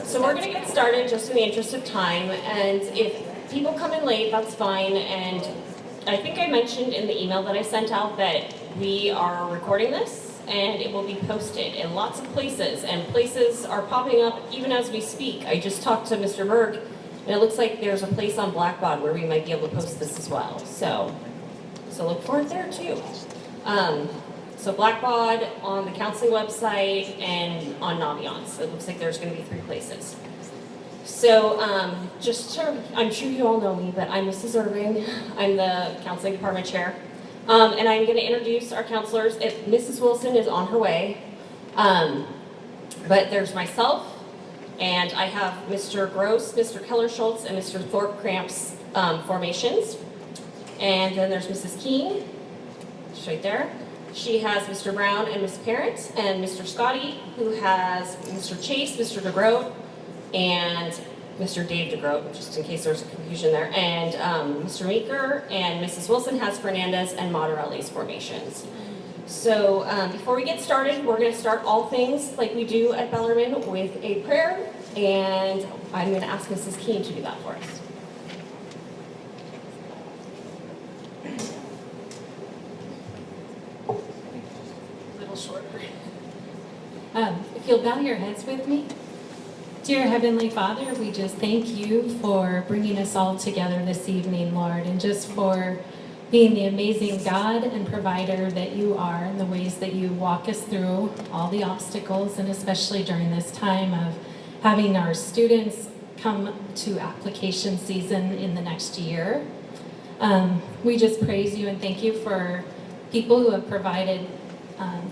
So we're going to get started just in the interest of time, and if people come in late, that's fine. And I think I mentioned in the email that I sent out that we are recording this, and it will be posted in lots of places, and places are popping up even as we speak. I just talked to Mr. Berg, and it looks like there's a place on Blackbaud where we might be able to post this as well. So look for it there too. So Blackbaud, on the counseling website, and on Naviance. It looks like there's going to be 3 places. So I'm sure you all know me, but I'm Mrs. Irving. I'm the counseling department chair. And I'm going to introduce our counselors. Mrs. Wilson is on her way. But there's myself, and I have Mr. Gross, Mr. Keller-Schultz, and Mr. Thorpe Cramps formations. And then there's Mrs. King, she's right there. She has Mr. Brown and Miss Parent, and Mr. Scotty, who has Mr. Chase, Mr. DeGroat, and Mr. Dave DeGroat, just in case there's a confusion there, and Mr. Meeker, and Mrs. Wilson has Fernandez and Moderelli's formations. So before we get started, we're going to start all things like we do at Bellarmine with a prayer, and I'm going to ask Mrs. Keene to do that for us. Shorter. If you'll bow your heads with me. Dear Heavenly Father, we just thank you for bringing us all together this evening, Lord, and just for being the amazing God and provider that you are, and the ways that you walk us through all the obstacles, and especially during this time of having our students come to application season in the next year. We just praise you and thank you for people who have provided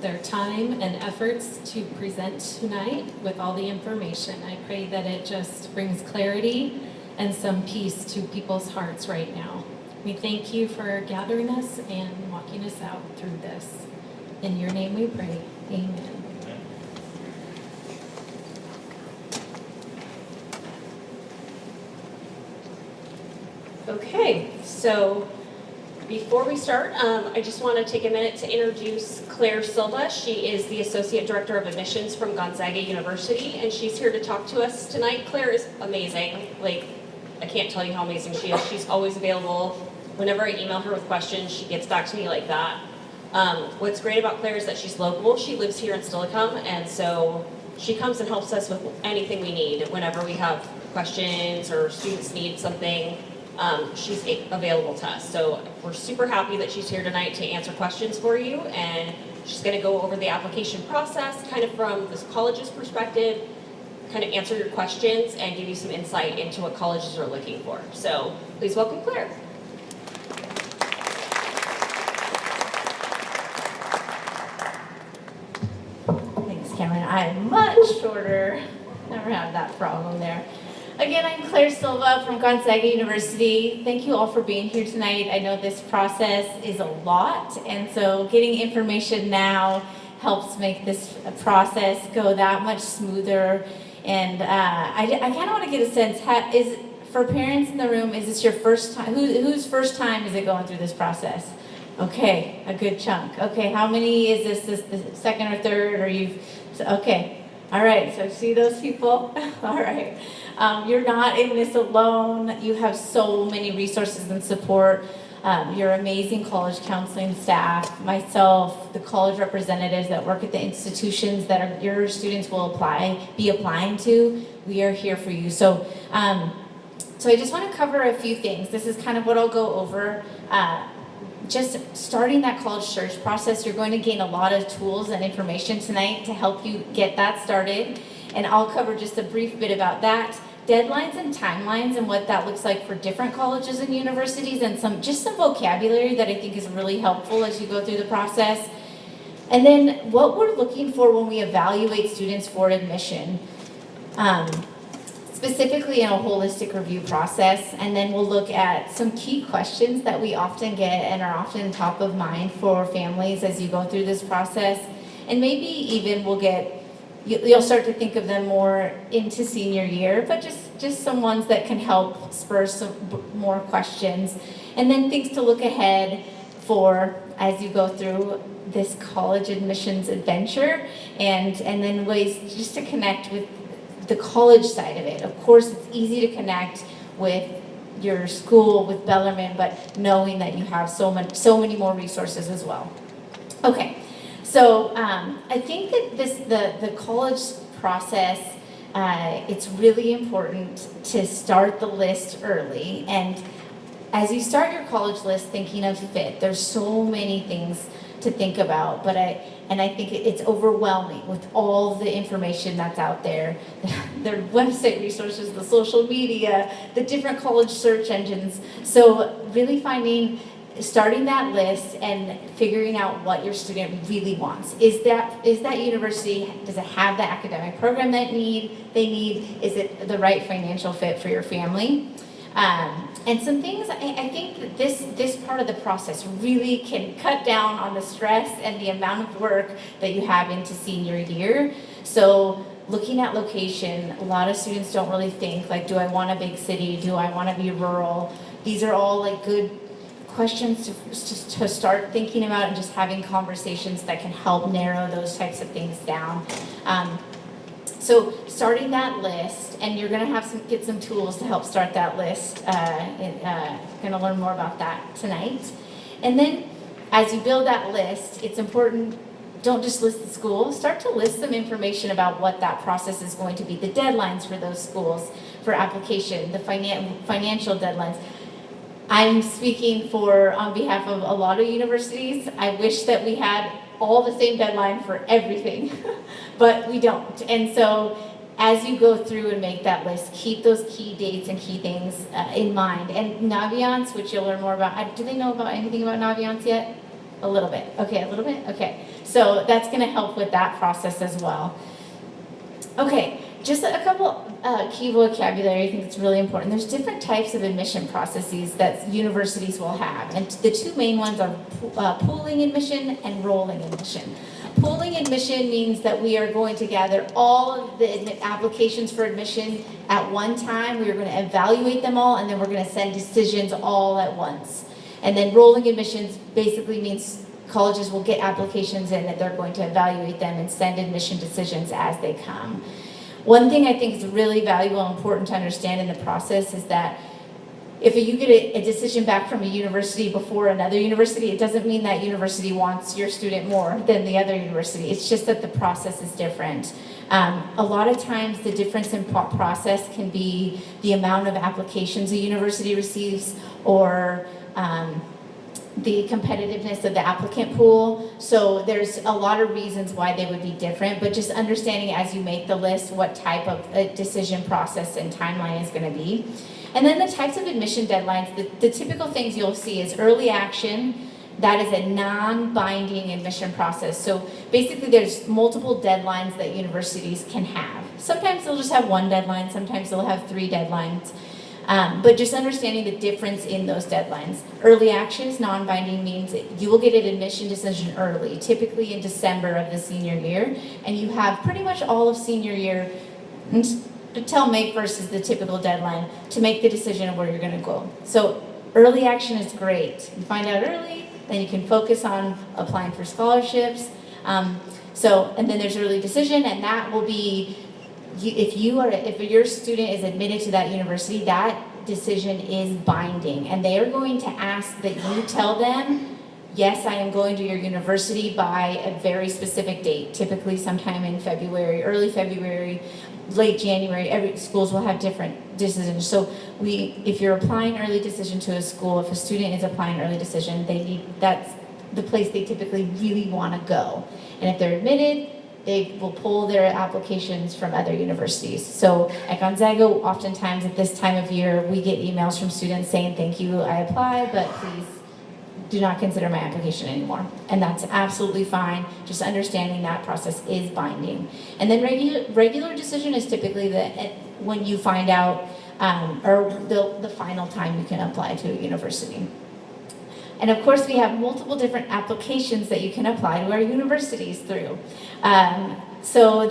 their time and efforts to present tonight with all the information. I pray that it just brings clarity and some peace to people's hearts right now. We thank you for gathering us and walking us out through this. In your name we pray. Amen. Okay, so before we start, I just want to take a minute to introduce Claire Silva. She is the Associate Director of Admissions from Gonzaga University, and she's here to talk to us tonight. Claire is amazing. Like, I can't tell you how amazing she is. She's always available. Whenever I email her with questions, she gets back to me like that. What's great about Claire is that she's local. She lives here in Stillicum, and so she comes and helps us with anything we need. Whenever we have questions or students need something, she's available to us. So we're super happy that she's here tonight to answer questions for you, and she's going to go over the application process kind of from this college's perspective, kind of answer your questions and give you some insight into what colleges are looking for. So please welcome Claire. Thanks, Cameron. I'm much shorter. Never had that problem there. Again, I'm Claire Silva from Gonzaga University. Thank you all for being here tonight. I know this process is a lot, and so getting information now helps make this process go that much smoother. And I kind of want to get a sense, for parents in the room, is this your first time? Whose first time is it going through this process? Okay, a good chunk. Okay, how many is this the second or third, or okay. All right, so see those people? All right. You're not in this alone. You have so many resources and support. Your amazing college counseling staff, myself, the college representatives that work at the institutions that your students will be applying to. We are here for you. So I just want to cover a few things. This is kind of what I'll go over. Just starting that college search process, you're going to gain a lot of tools and information tonight to help you get that started. And I'll cover just a brief bit about that. Deadlines and timelines and what that looks like for different colleges and universities, and some vocabulary that I think is really helpful as you go through the process. And then what we're looking for when we evaluate students for admission. Specifically in a holistic review process, and then we'll look at some key questions that we often get and are often top of mind for families as you go through this process, and maybe even you'll start to think of them more into senior year, but just some ones that can help spur some more questions, and then things to look ahead for as you go through this college admissions adventure, and then ways just to connect with the college side of it. Of course, it's easy to connect with your school, with Bellarmine, but knowing that you have so many more resources as well. Okay, so I think that the college process, it's really important to start the list early. And as you start your college list thinking of fit, there's so many things to think about, but I think it's overwhelming with all the information that's out there, their website resources, the social media, the different college search engines. So really starting that list and figuring out what your student really wants. Is that university, does it have the academic program they need? Is it the right financial fit for your family? And some things, I think that this part of the process really can cut down on the stress and the amount of work that you have into senior year. So looking at location, a lot of students don't really think, like, do I want a big city? Do I want to be rural? These are all like good questions to start thinking about and just having conversations that can help narrow those types of things down. So starting that list, and you're going to get some tools to help start that list. Going to learn more about that tonight. And then as you build that list, it's important, don't just list the school, start to list some information about what that process is going to be, the deadlines for those schools for application, the financial deadlines. I'm speaking on behalf of a lot of universities. I wish that we had all the same deadline for everything, but we don't. And so as you go through and make that list, keep those key dates and key things in mind. And Naviance, which you'll learn more about, do they know about anything about Naviance yet? A little bit. Okay, a little bit? Okay. So that's going to help with that process as well. Okay, just a couple key vocabulary I think it's really important. There's different types of admission processes that universities will have. And the two main ones are pooling admission and rolling admission. Pooling admission means that we are going to gather all of the applications for admission at one time. We are going to evaluate them all, and then we're going to send decisions all at once. And then rolling admissions basically means colleges will get applications in and they're going to evaluate them and send admission decisions as they come. One thing I think is really valuable and important to understand in the process is that if you get a decision back from a university before another university, it doesn't mean that university wants your student more than the other university. It's just that the process is different. A lot of times the difference in process can be the amount of applications a university receives or the competitiveness of the applicant pool. So there's a lot of reasons why they would be different, but just understanding as you make the list what type of a decision process and timeline is going to be. And then the types of admission deadlines, the typical things you'll see is early action. That is a non-binding admission process. So basically there's multiple deadlines that universities can have. Sometimes they'll just have one deadline, sometimes they'll have 3 deadlines. But just understanding the difference in those deadlines. Early actions, non-binding, means that you will get an admission decision early, typically in December of the senior year, and you have pretty much all of senior year until May 1st is the typical deadline to make the decision of where you're going to go. So early action is great. You find out early, then you can focus on applying for scholarships. And then there's early decision, and that will be if your student is admitted to that university, that decision is binding, and they are going to ask that you tell them, yes, I am going to your university by a very specific date, typically sometime in February, early February, late January. Every schools will have different decisions. So if you're applying early decision to a school, if a student is applying early decision, that's the place they typically really want to go. And if they're admitted, they will pull their applications from other universities. So at Gonzaga, oftentimes at this time of year, we get emails from students saying, thank you, I applied, but please do not consider my application anymore. And that's absolutely fine. Just understanding that process is binding. And then regular decision is typically when you find out, or the final time you can apply to a university. And of course, we have multiple different applications that you can apply to our universities through. So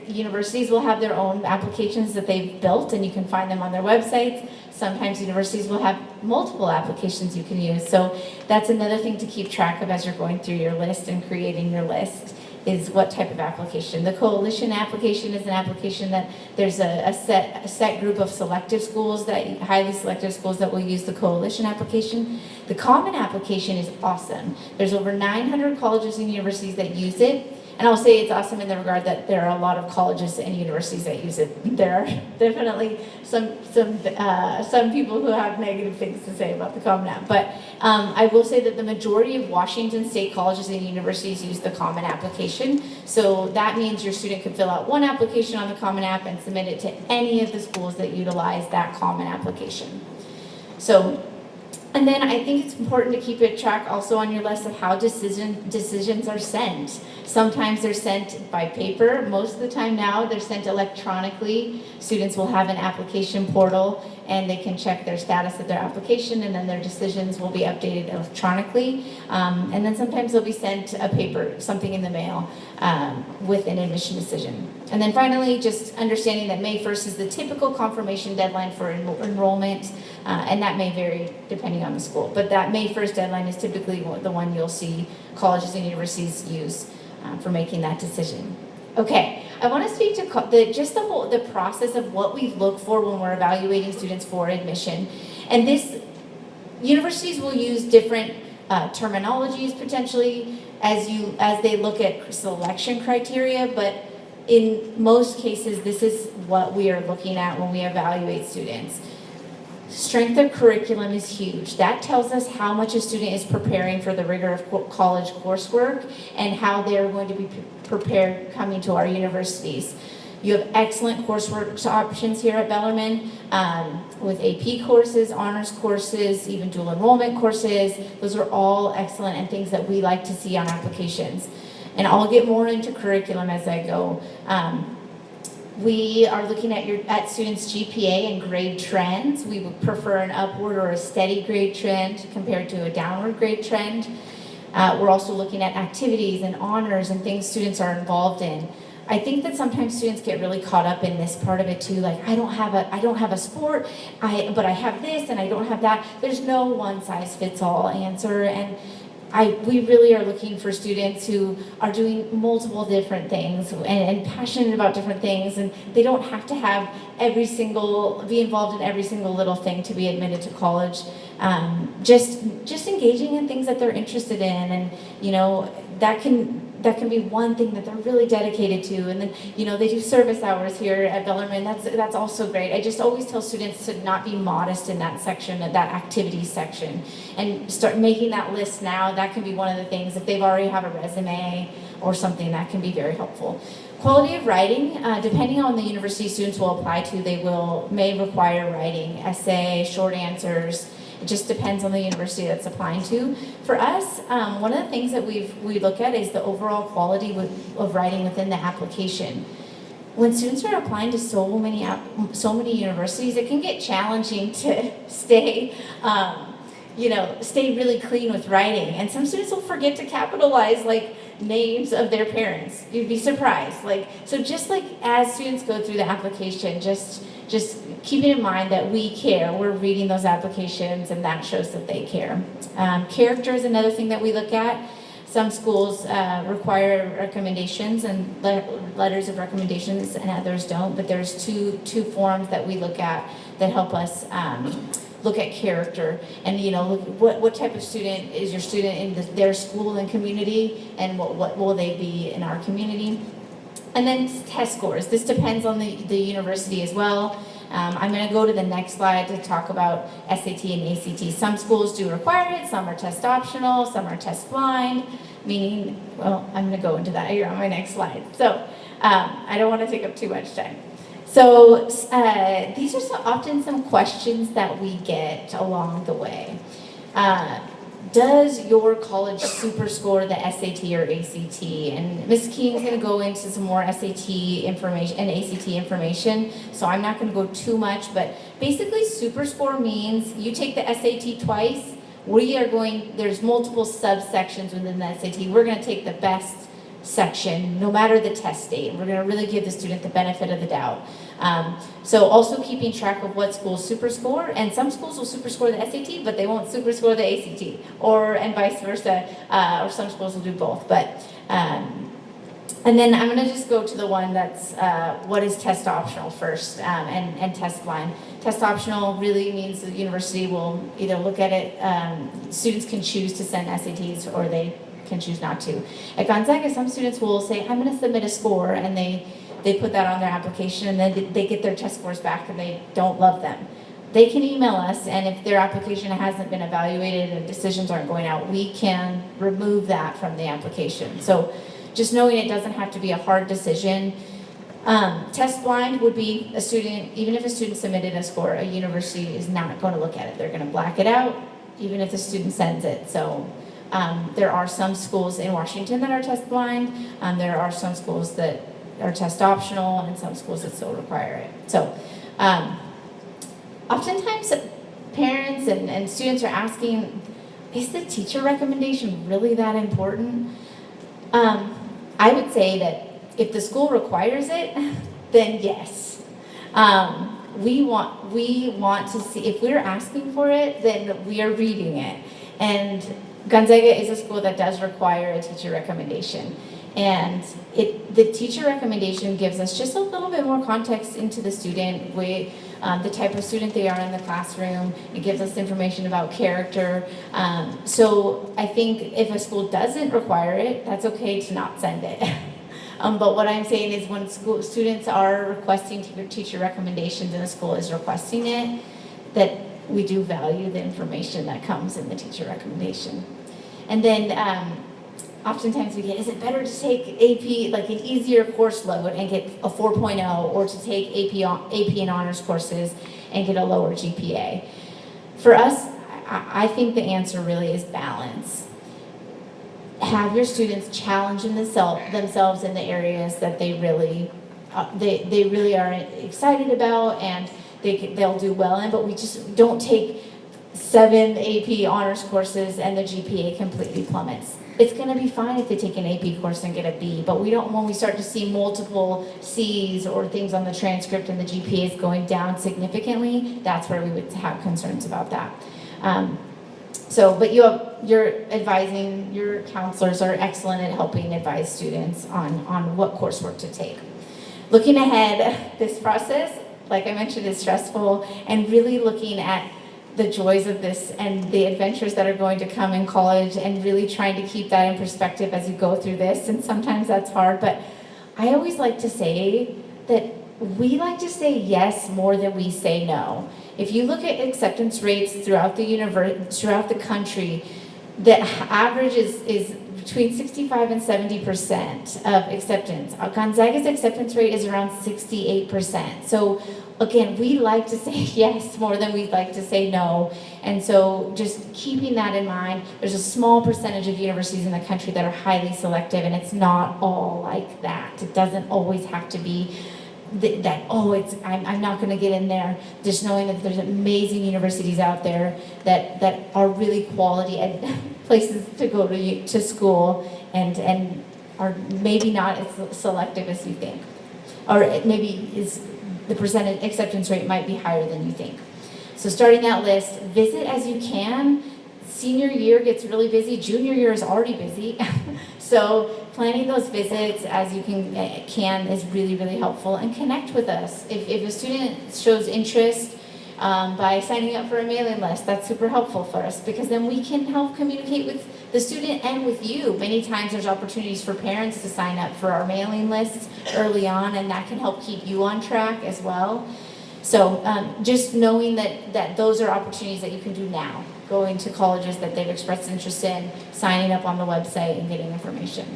universities will have their own applications that they've built, and you can find them on their websites. Sometimes universities will have multiple applications you can use. So that's another thing to keep track of as you're going through your list and creating your list. is what type of application. The coalition application is an application that there's a set group of selective schools, that highly selective schools, that will use the coalition application. The common application is awesome. There's over 900 colleges and universities that use it. And I'll say it's awesome in the regard that there are a lot of colleges and universities that use it. There are definitely some people who have negative things to say about the Common App. But I will say that the majority of Washington State colleges and universities use the Common Application. So that means your student can fill out one application on the Common App and submit it to any of the schools that utilize that Common Application. And then I think it's important to keep a track also on your list of how decisions are sent. Sometimes they're sent by paper. Most of the time now they're sent electronically. Students will have an application portal and they can check their status of their application, and then their decisions will be updated electronically. And then sometimes they'll be sent a paper, something in the mail with an admission decision. And then finally, just understanding that May 1st is the typical confirmation deadline for enrollment, and that may vary depending on the school. But that May 1st deadline is typically the one you'll see colleges and universities use for making that decision. Okay, I want to speak to the process of what we look for when we're evaluating students for admission. And universities will use different terminologies potentially as they look at selection criteria, but in most cases, this is what we are looking at when we evaluate students. Strength of curriculum is huge. That tells us how much a student is preparing for the rigor of college coursework and how they're going to be prepared coming to our universities. You have excellent coursework options here at Bellarmine with AP courses, honors courses, even dual enrollment courses. Those are all excellent and things that we like to see on applications. And I'll get more into curriculum as I go. We are looking at students' GPA and grade trends. We would prefer an upward or a steady grade trend compared to a downward grade trend. We're also looking at activities and honors and things students are involved in. I think that sometimes students get really caught up in this part of it too, like I don't have a sport, but I have this and I don't have that. There's no one size fits all answer, and we really are looking for students who are doing multiple different things and passionate about different things, and they don't have to have be involved in every single little thing to be admitted to college. Just engaging in things that they're interested in, and that can be one thing that they're really dedicated to. And then, they do service hours here at Bellarmine. That's also great. I just always tell students to not be modest in that section, that activity section, and start making that list now. That can be one of the things. If they've already have a resume or something, that can be very helpful. Quality of writing, depending on the university students will apply to, may require writing, essay, short answers. It just depends on the university that's applying to. For us, one of the things that we look at is the overall quality of writing within the application. When students are applying to so many universities, it can get challenging to stay really clean with writing. And some students will forget to capitalize names of their parents. You'd be surprised. So as students go through the application, just keeping in mind that we care. We're reading those applications, and that shows that they care. Character is another thing that we look at. Some schools require recommendations and letters of recommendations, and others don't. But there's two forms that we look at that help us look at character, and what type of student is your student in their school and community, and what will they be in our community. And then test scores. This depends on the university as well. I'm going to go to the next slide to talk about SAT and ACT. Some schools do require it, some are test optional, some are test blind, meaning, I'm going to go into that here on my next slide. So I don't want to take up too much time. So these are often some questions that we get along the way. Does your college super score the SAT or ACT? And Ms. Keen's going to go into some more SAT information and ACT information, so I'm not going to go too much, but basically super score means you take the SAT twice. There's multiple subsections within the SAT. We're going to take the best section, no matter the test date. We're going to really give the student the benefit of the doubt. So also keeping track of what schools super score, and some schools will super score the SAT, but they won't super score the ACT, and vice versa, or some schools will do both. But And then I'm gonna just go to the one that's what is test optional first, and test blind. Test optional really means the university will either look at it, students can choose to send SATs or they can choose not to. At Gonzaga, some students will say, I'm gonna submit a score, and they put that on their application, and then they get their test scores back and they don't love them. They can email us, and if their application hasn't been evaluated and decisions aren't going out, we can remove that from the application. So just knowing it doesn't have to be a hard decision. Test blind would be a student, even if a student submitted a score, a university is not going to look at it. They're going to black it out, even if the student sends it. So there are some schools in Washington that are test blind. There are some schools that are test optional, and some schools that still require it. So oftentimes parents and students are asking, is the teacher recommendation really that important? I would say that if the school requires it, then yes. We want to see, if we're asking for it, then we are reading it. And Gonzaga is a school that does require a teacher recommendation. And the teacher recommendation gives us just a little bit more context into the student, the type of student they are in the classroom. It gives us information about character. So I think if a school doesn't require it, that's okay to not send it. But what I'm saying is when students are requesting teacher recommendations and a school is requesting it, that we do value the information that comes in the teacher recommendation. And then oftentimes we get, is it better to take AP, like an easier course load and get a 4.0, or to take AP and honors courses and get a lower GPA? For us, I think the answer really is balance. Have your students challenging themselves in the areas that they really are excited about and they'll do well in, but we just don't take 7 AP honors courses and the GPA completely plummets. It's going to be fine if they take an AP course and get a B, but when we start to see multiple C's or things on the transcript and the GPA is going down significantly, that's where we would have concerns about that. But you're advising, your counselors are excellent at helping advise students on what coursework to take. Looking ahead, this process, like I mentioned, is stressful, and really looking at the joys of this and the adventures that are going to come in college, and really trying to keep that in perspective as you go through this. And sometimes that's hard, but I always like to say that we like to say yes more than we say no. If you look at acceptance rates throughout the country, the average is between 65 and 70% of acceptance. Gonzaga's acceptance rate is around 68%. So again, we like to say yes more than we like to say no. And so just keeping that in mind, there's a small percentage of universities in the country that are highly selective, and it's not all like that. It doesn't always have to be I'm not going to get in there. Just knowing that there's amazing universities out there that are really quality places to go to school, and are maybe not as selective as you think, or maybe the percentage acceptance rate might be higher than you think. So starting that list, visit as you can. Senior year gets really busy. Junior year is already busy. So planning those visits as you can is really, really helpful. And connect with us. If a student shows interest by signing up for a mailing list, that's super helpful for us, because then we can help communicate with the student and with you. Many times there's opportunities for parents to sign up for our mailing lists early on, and that can help keep you on track as well. So just knowing that those are opportunities that you can do now, going to colleges that they've expressed interest in, signing up on the website and getting information.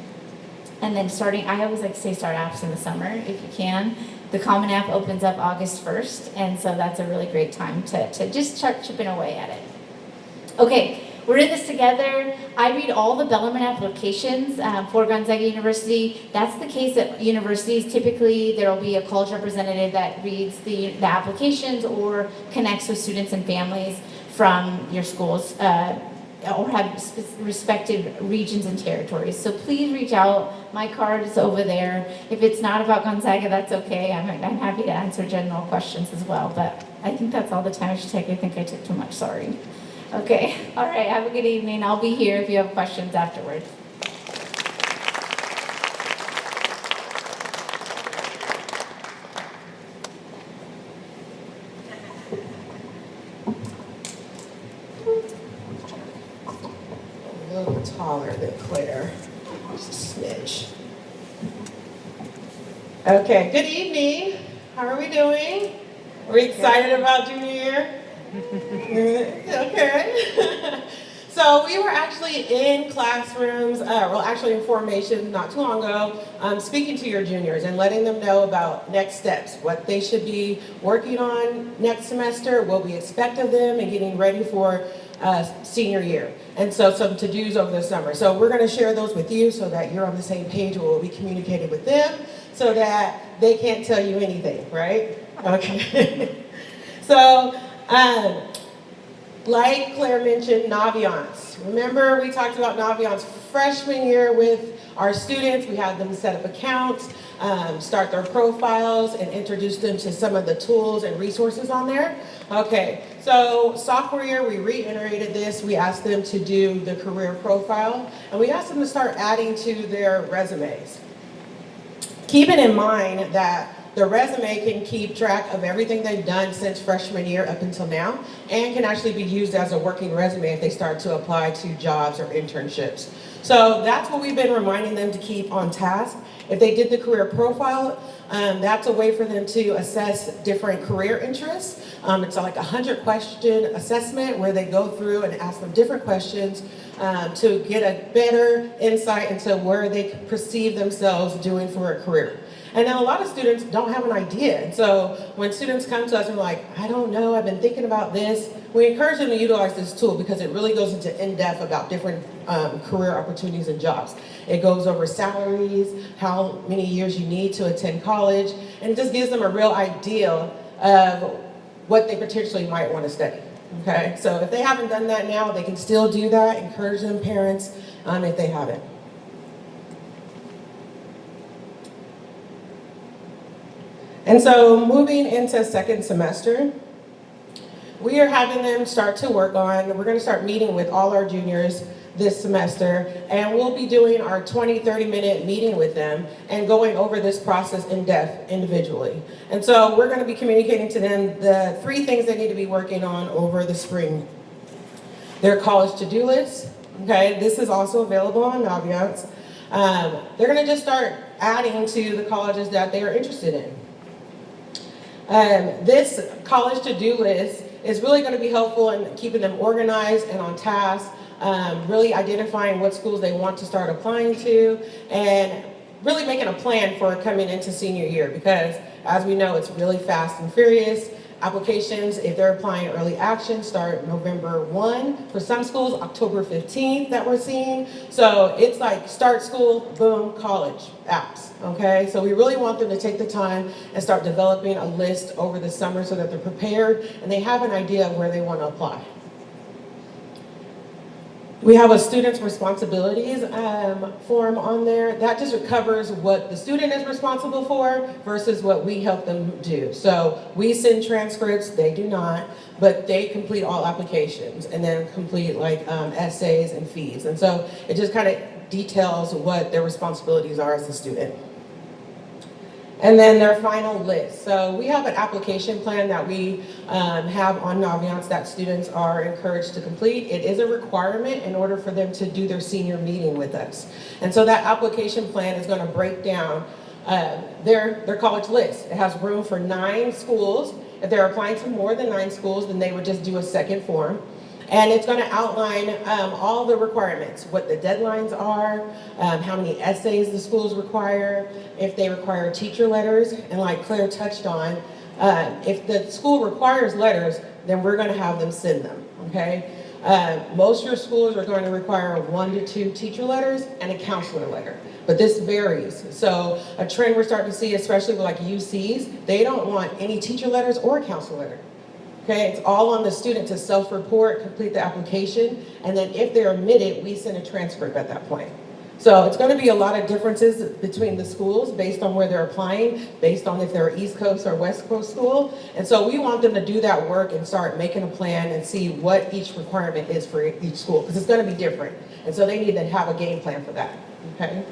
And then I always like to say start apps in the summer if you can. The Common App opens up August 1st, and so that's a really great time to just start chipping away at it. Okay, we're in this together. I read all the Bellarmine applications for Gonzaga University. That's the case at universities. Typically, there will be a college representative that reads the applications or connects with students and families from your schools, or have respective regions and territories. So please reach out. My card is over there. If it's not about Gonzaga, that's okay. I'm happy to answer general questions as well, but I think that's all the time I should take. I think I took too much, sorry. Okay, all right, have a good evening. I'll be here if you have questions afterwards. taller than Claire. Just a smidge. Okay, good evening. How are we doing? Are we excited about junior year? Okay. So we were actually in classrooms, actually in formation not too long ago, speaking to your juniors and letting them know about next steps, what they should be working on next semester, what we expect of them, and getting ready for senior year. And so some to-dos over the summer. So we're going to share those with you so that you're on the same page. We'll be communicating with them so that they can't tell you anything, right? Okay. So, like Claire mentioned, Naviance. Remember we talked about Naviance freshman year with our students. We had them set up accounts, start their profiles, and introduce them to some of the tools and resources on there. Okay, so sophomore year we reiterated this. We asked them to do the career profile, and we asked them to start adding to their resumes. Keeping in mind that the resume can keep track of everything they've done since freshman year up until now, and can actually be used as a working resume if they start to apply to jobs or internships. So that's what we've been reminding them to keep on task. If they did the career profile, that's a way for them to assess different career interests. It's like a 100-question assessment where they go through and ask them different questions to get a better insight into where they perceive themselves doing for a career. And then a lot of students don't have an idea. And so when students come to us and are like, I don't know, I've been thinking about this, we encourage them to utilize this tool because it really goes into in-depth about different career opportunities and jobs. It goes over salaries, how many years you need to attend college, and it just gives them a real idea of what they potentially might want to study. Okay, so if they haven't done that now, they can still do that. Encourage them, parents, if they haven't. And so moving into second semester, we are having them start to work on, we're going to start meeting with all our juniors this semester, and we'll be doing our 20, 30-minute meeting with them and going over this process in depth individually. And so we're going to be communicating to them the 3 things they need to be working on over the spring. Their college to-do list, okay, this is also available on Naviance. They're going to just start adding to the colleges that they are interested in. This college to-do list is really going to be helpful in keeping them organized and on task, really identifying what schools they want to start applying to, and really making a plan for coming into senior year because, as we know, it's really fast and furious. Applications, if they're applying early action, start November 1. For some schools, October 15th that we're seeing. So it's like start school, boom, college apps, okay? So we really want them to take the time and start developing a list over the summer so that they're prepared and they have an idea of where they want to apply. We have a student's responsibilities form on there. That just covers what the student is responsible for versus what we help them do. So we send transcripts, they do not, but they complete all applications and then complete like essays and fees. And so it just kind of details what their responsibilities are as a student. And then their final list. So we have an application plan that we have on Naviance that students are encouraged to complete. It is a requirement in order for them to do their senior meeting with us. And so that application plan is going to break down their college list. It has room for 9 schools. If they're applying to more than 9 schools, then they would just do a second form. And it's going to outline all the requirements, what the deadlines are, how many essays the schools require, if they require teacher letters, and like Claire touched on, if the school requires letters, then we're going to have them send them, okay? Most of your schools are going to require 1 to 2 teacher letters and a counselor letter, but this varies. So a trend we're starting to see, especially with like UCs, they don't want any teacher letters or a counselor letter. Okay, it's all on the student to self-report, complete the application, and then if they're admitted, we send a transcript at that point. So it's going to be a lot of differences between the schools based on where they're applying, based on if they're East Coast or West Coast school. And so we want them to do that work and start making a plan and see what each requirement is for each school, because it's going to be different. And so they need to have a game plan for that, okay?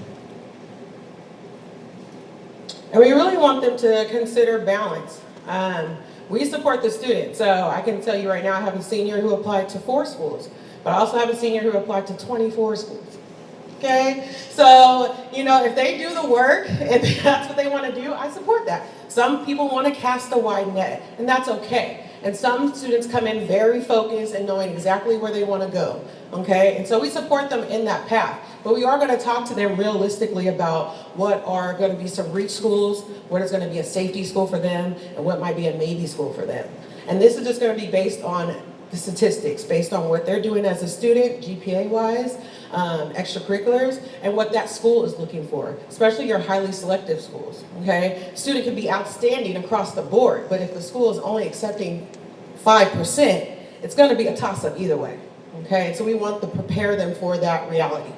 And we really want them to consider balance. We support the student, so I can tell you right now I have a senior who applied to 4 schools, but I also have a senior who applied to 24 schools. Okay, so if they do the work and that's what they want to do, I support that. Some people want to cast a wide net, and that's okay. And some students come in very focused and knowing exactly where they want to go. Okay, and so we support them in that path. But we are going to talk to them realistically about what are going to be some reach schools, what is going to be a safety school for them, and what might be a maybe school for them. And this is just going to be based on the statistics, based on what they're doing as a student, GPA-wise, extracurriculars, and what that school is looking for, especially your highly selective schools, okay? Student can be outstanding across the board, but if the school is only accepting 5%, it's gonna be a toss-up either way, okay? So we want to prepare them for that reality,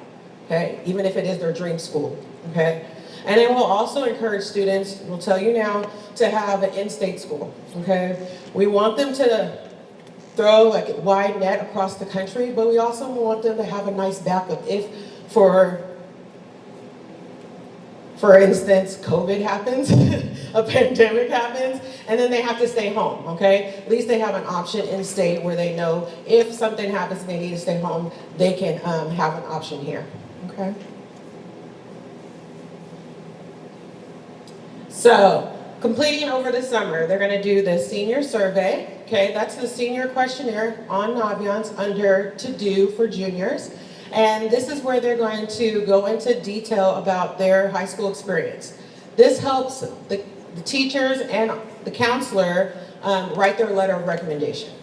okay? Even if it is their dream school, okay? And then we'll also encourage students, we'll tell you now, to have an in-state school, okay? We want them to throw like a wide net across the country, but we also want them to have a nice backup if, for instance, COVID happens, a pandemic happens, and then they have to stay home, okay? At least they have an option in state where they know if something happens and they need to stay home, they can have an option here, okay? So, completing over the summer, they're gonna do the senior survey. Okay, that's the senior questionnaire on Naviance under To Do for juniors. And this is where they're going to go into detail about their high school experience. This helps the teachers and the counselor write their letter of recommendation.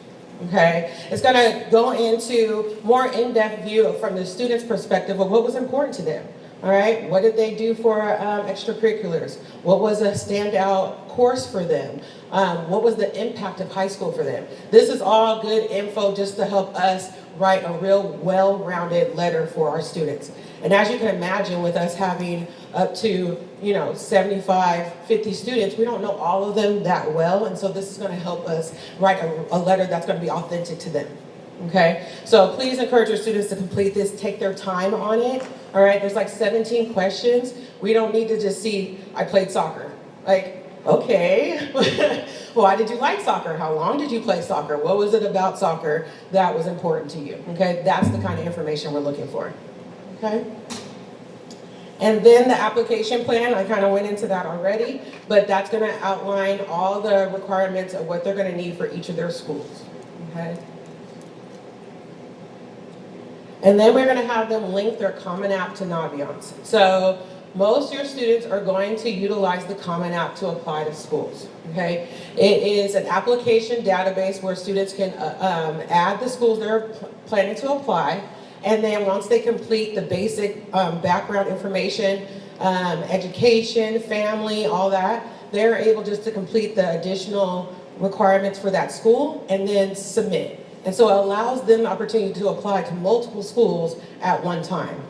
Okay, it's going to go into more in-depth view from the student's perspective of what was important to them. All right, what did they do for extracurriculars? What was a standout course for them? What was the impact of high school for them? This is all good info just to help us write a real well-rounded letter for our students. And as you can imagine, with us having up to 75, 50 students, we don't know all of them that well, and so this is going to help us write a letter that's going to be authentic to them. Okay, so please encourage your students to complete this, take their time on it. All right, there's like 17 questions. We don't need to just see, I played soccer. Like, okay, why did you like soccer? How long did you play soccer? What was it about soccer that was important to you? Okay, that's the kind of information we're looking for. Okay, and then the application plan, I kind of went into that already, but that's going to outline all the requirements of what they're going to need for each of their schools. Okay. And then we're going to have them link their Common App to Naviance. So most of your students are going to utilize the Common App to apply to schools. Okay, it is an application database where students can add the schools they're planning to apply, and then once they complete the basic background information, education, family, all that, they're able just to complete the additional requirements for that school and then submit. And so it allows them the opportunity to apply to multiple schools at one time,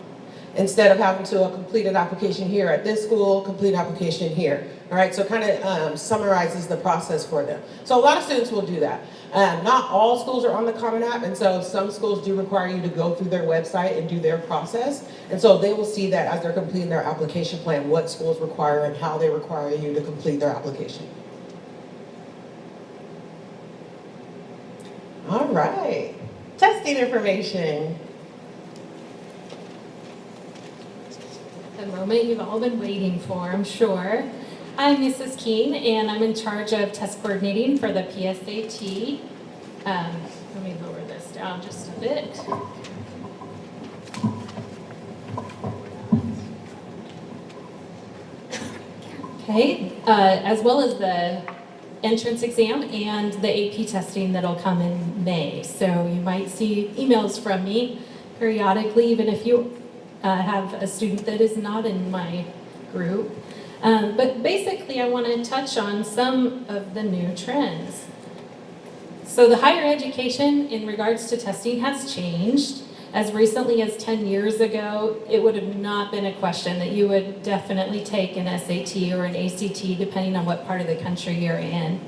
instead of having to complete an application here at this school, complete an application here. All right, so it kind of summarizes the process for them. So a lot of students will do that. Not all schools are on the Common App, and so some schools do require you to go through their website and do their process. And so they will see that as they're completing their application plan, what schools require and how they require you to complete their application. All right, testing information. The moment you've all been waiting for, I'm sure. I'm Mrs. Keene, and I'm in charge of test coordinating for the PSAT. Let me lower this down just a bit. Okay, as well as the entrance exam and the AP testing that'll come in May. So you might see emails from me periodically, even if you have a student that is not in my group. But basically, I want to touch on some of the new trends. So the higher education in regards to testing has changed. As recently as 10 years ago, it would have not been a question that you would definitely take an SAT or an ACT, depending on what part of the country you're in.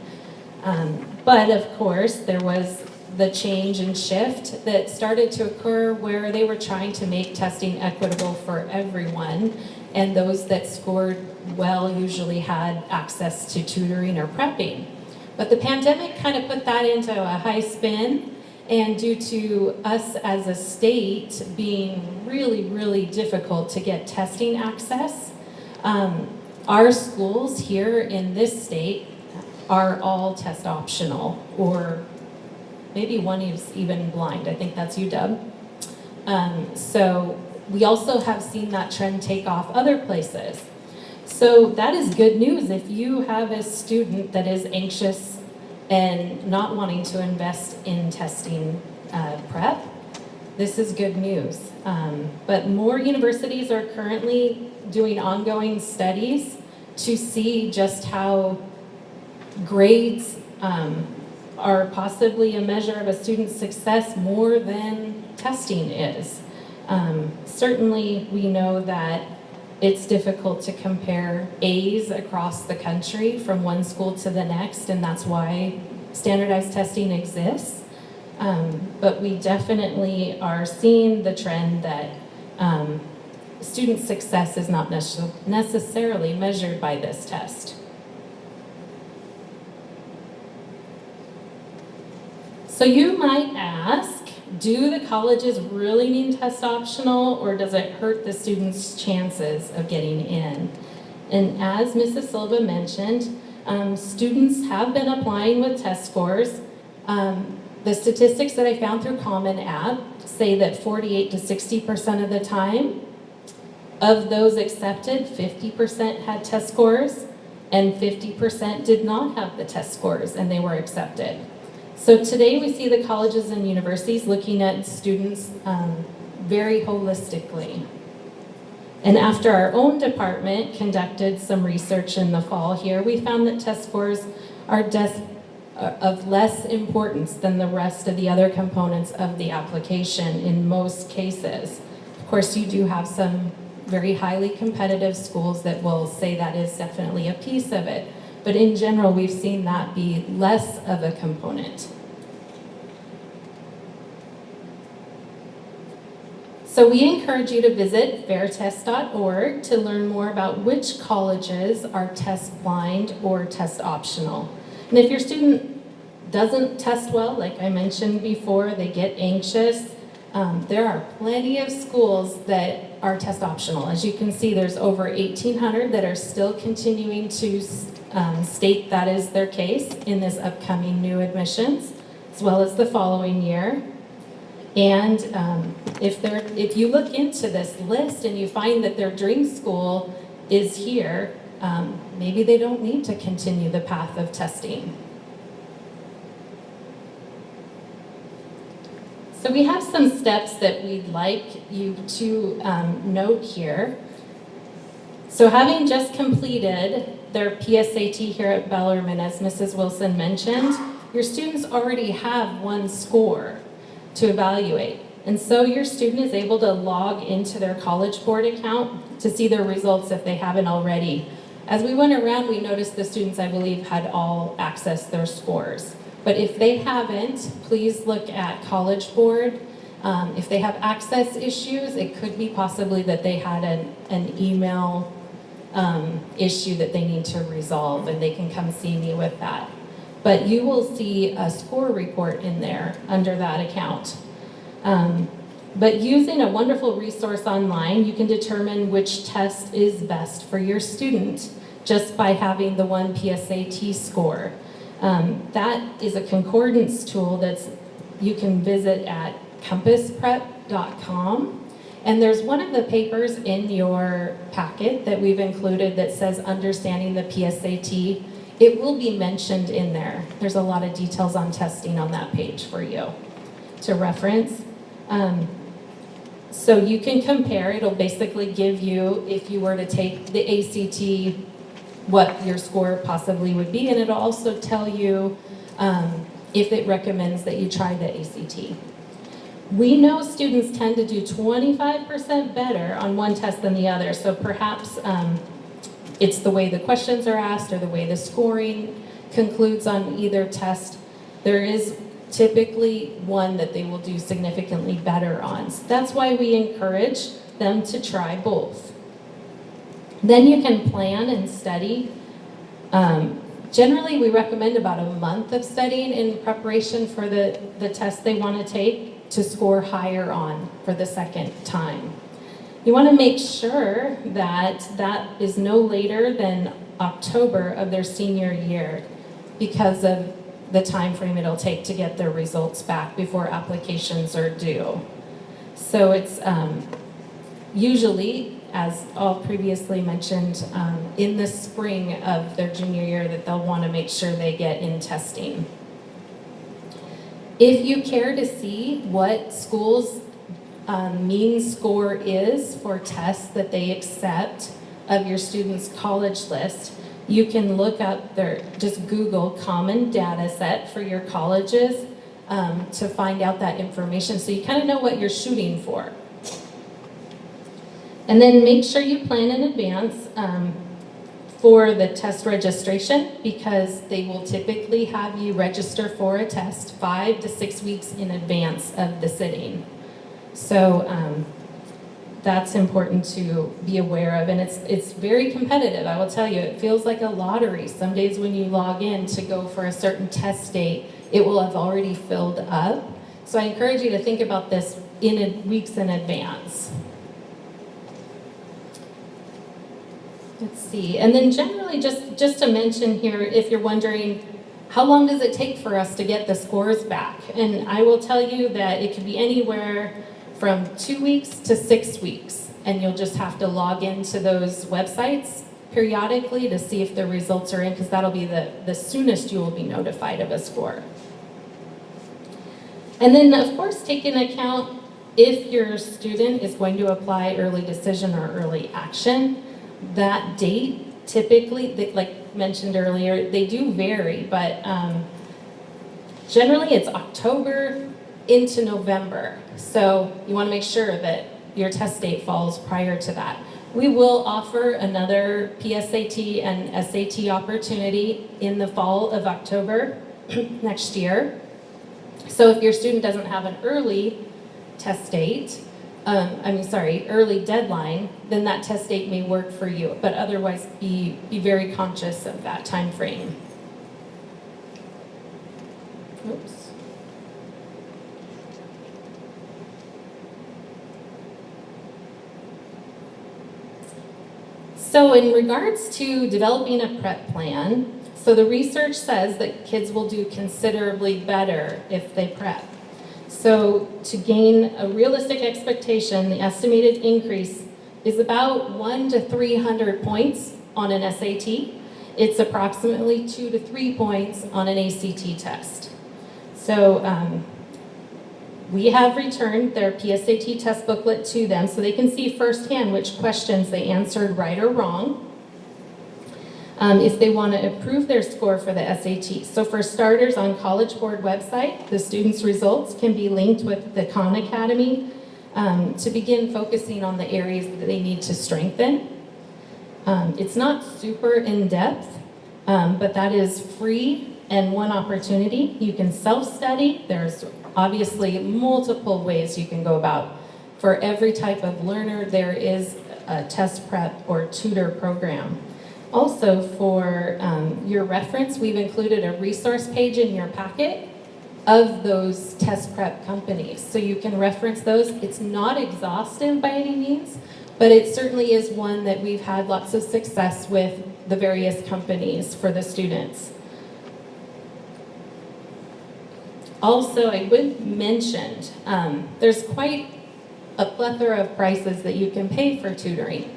But of course, there was the change and shift that started to occur where they were trying to make testing equitable for everyone, and those that scored well usually had access to tutoring or prepping. But the pandemic kind of put that into a high spin, And due to us as a state being really, really difficult to get testing access, our schools here in this state are all test optional, or maybe one is even blind. I think that's UW. So we also have seen that trend take off other places. So that is good news. If you have a student that is anxious and not wanting to invest in testing prep, this is good news. But more universities are currently doing ongoing studies to see just how grades are possibly a measure of a student's success more than testing is. Certainly, we know that it's difficult to compare A's across the country from one school to the next, and that's why standardized testing exists. But we definitely are seeing the trend that student success is not necessarily measured by this test. So you might ask, do the colleges really need test optional, or does it hurt the students' chances of getting in? And as Mrs. Silva mentioned, students have been applying with test scores. The statistics that I found through Common App say that 48 to 60% of the time of those accepted, 50% had test scores, and 50% did not have the test scores, and they were accepted. So today we see the colleges and universities looking at students very holistically. And after our own department conducted some research in the fall here, we found that test scores are of less importance than the rest of the other components of the application in most cases. Of course, you do have some very highly competitive schools that will say that is definitely a piece of it. But in general, we've seen that be less of a component. So we encourage you to visit fairtest.org to learn more about which colleges are test blind or test optional. And if your student doesn't test well, like I mentioned before, they get anxious, there are plenty of schools that are test optional. As you can see, there's over 1,800 that are still continuing to state that is their case in this upcoming new admissions, as well as the following year. And if you look into this list and you find that their dream school is here, maybe they don't need to continue the path of testing. So we have some steps that we'd like you to note here. So having just completed their PSAT here at Bellarmine, as Mrs. Wilson mentioned, your students already have one score to evaluate. And so your student is able to log into their College Board account to see their results if they haven't already. As we went around, we noticed the students, I believe, had all accessed their scores. But if they haven't, please look at College Board. If they have access issues, it could be possibly that they had an email issue that they need to resolve, and they can come see me with that. But you will see a score report in there under that account. But using a wonderful resource online, you can determine which test is best for your student just by having the one PSAT score. That is a concordance tool that's you can visit at compassprep.com. And there's one of the papers in your packet that we've included that says Understanding the PSAT. It will be mentioned in there. There's a lot of details on testing on that page for you to reference. So you can compare. It'll basically give you, if you were to take the ACT, what your score possibly would be, and it'll also tell you if it recommends that you try the ACT. We know students tend to do 25% better on one test than the other, so perhaps it's the way the questions are asked or the way the scoring concludes on either test. There is typically one that they will do significantly better on. So that's why we encourage them to try both. Then you can plan and study Generally, we recommend about a month of studying in preparation for the test they want to take to score higher on for the second time. You want to make sure that that is no later than October of their senior year because of the time frame it'll take to get their results back before applications are due. So it's usually, as all previously mentioned, in the spring of their junior year that they'll want to make sure they get in testing. If you care to see what schools' mean score is for tests that they accept of your students' college list, you can look up just Google common data set for your colleges to find out that information so you kind of know what you're shooting for. And then make sure you plan in advance for the test registration because they will typically have you register for a test 5 to 6 weeks in advance of the sitting. So that's important to be aware of, and it's very competitive. I will tell you, it feels like a lottery. Some days when you log in to go for a certain test date, it will have already filled up. So I encourage you to think about this weeks in advance. Let's see, and then generally just to mention here, if you're wondering, how long does it take for us to get the scores back? And I will tell you that it could be anywhere from 2 weeks to 6 weeks, and you'll just have to log into those websites periodically to see if the results are in, because that'll be the soonest you will be notified of a score. And then, of course, take into account if your student is going to apply early decision or early action. That date, typically, like mentioned earlier, they do vary, but generally it's October into November. So you want to make sure that your test date falls prior to that. We will offer another PSAT and SAT opportunity in the fall of October next year. So if your student doesn't have an early test date, early deadline, then that test date may work for you, but otherwise be very conscious of that time frame. Oops. So in regards to developing a prep plan, so the research says that kids will do considerably better if they prep. So to gain a realistic expectation, the estimated increase is about 100 to 300 points on an SAT. It's approximately 2 to 3 points on an ACT test. So we have returned their PSAT test booklet to them so they can see firsthand which questions they answered right or wrong. If they want to improve their score for the SAT. So for starters, on College Board website, the students' results can be linked with the Khan Academy to begin focusing on the areas that they need to strengthen. It's not super in-depth, but that is free and one opportunity. You can self-study. There's obviously multiple ways you can go about. For every type of learner, there is a test prep or tutor program. Also, for your reference, we've included a resource page in your packet of those test prep companies. So you can reference those. It's not exhaustive by any means, but it certainly is one that we've had lots of success with the various companies for the students. Also, I would mention, there's quite a plethora of prices that you can pay for tutoring.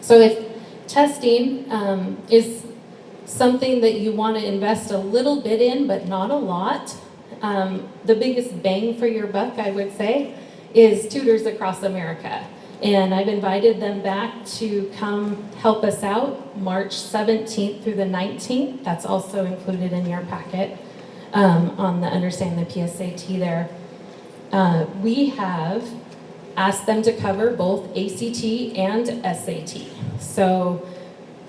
So if testing is something that you want to invest a little bit in, but not a lot, the biggest bang for your buck, I would say, is Tutors Across America. And I've invited them back to come help us out March 17th through the 19th. That's also included in your packet on the Understand the PSAT there. We have asked them to cover both ACT and SAT. So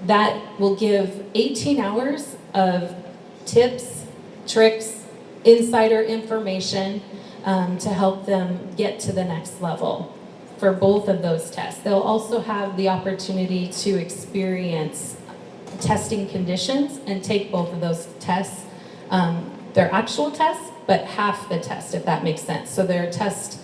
that will give 18 hours of tips, tricks, insider information to help them get to the next level for both of those tests. They'll also have the opportunity to experience testing conditions and take both of those tests. They're actual tests, but half the test, if that makes sense. So their test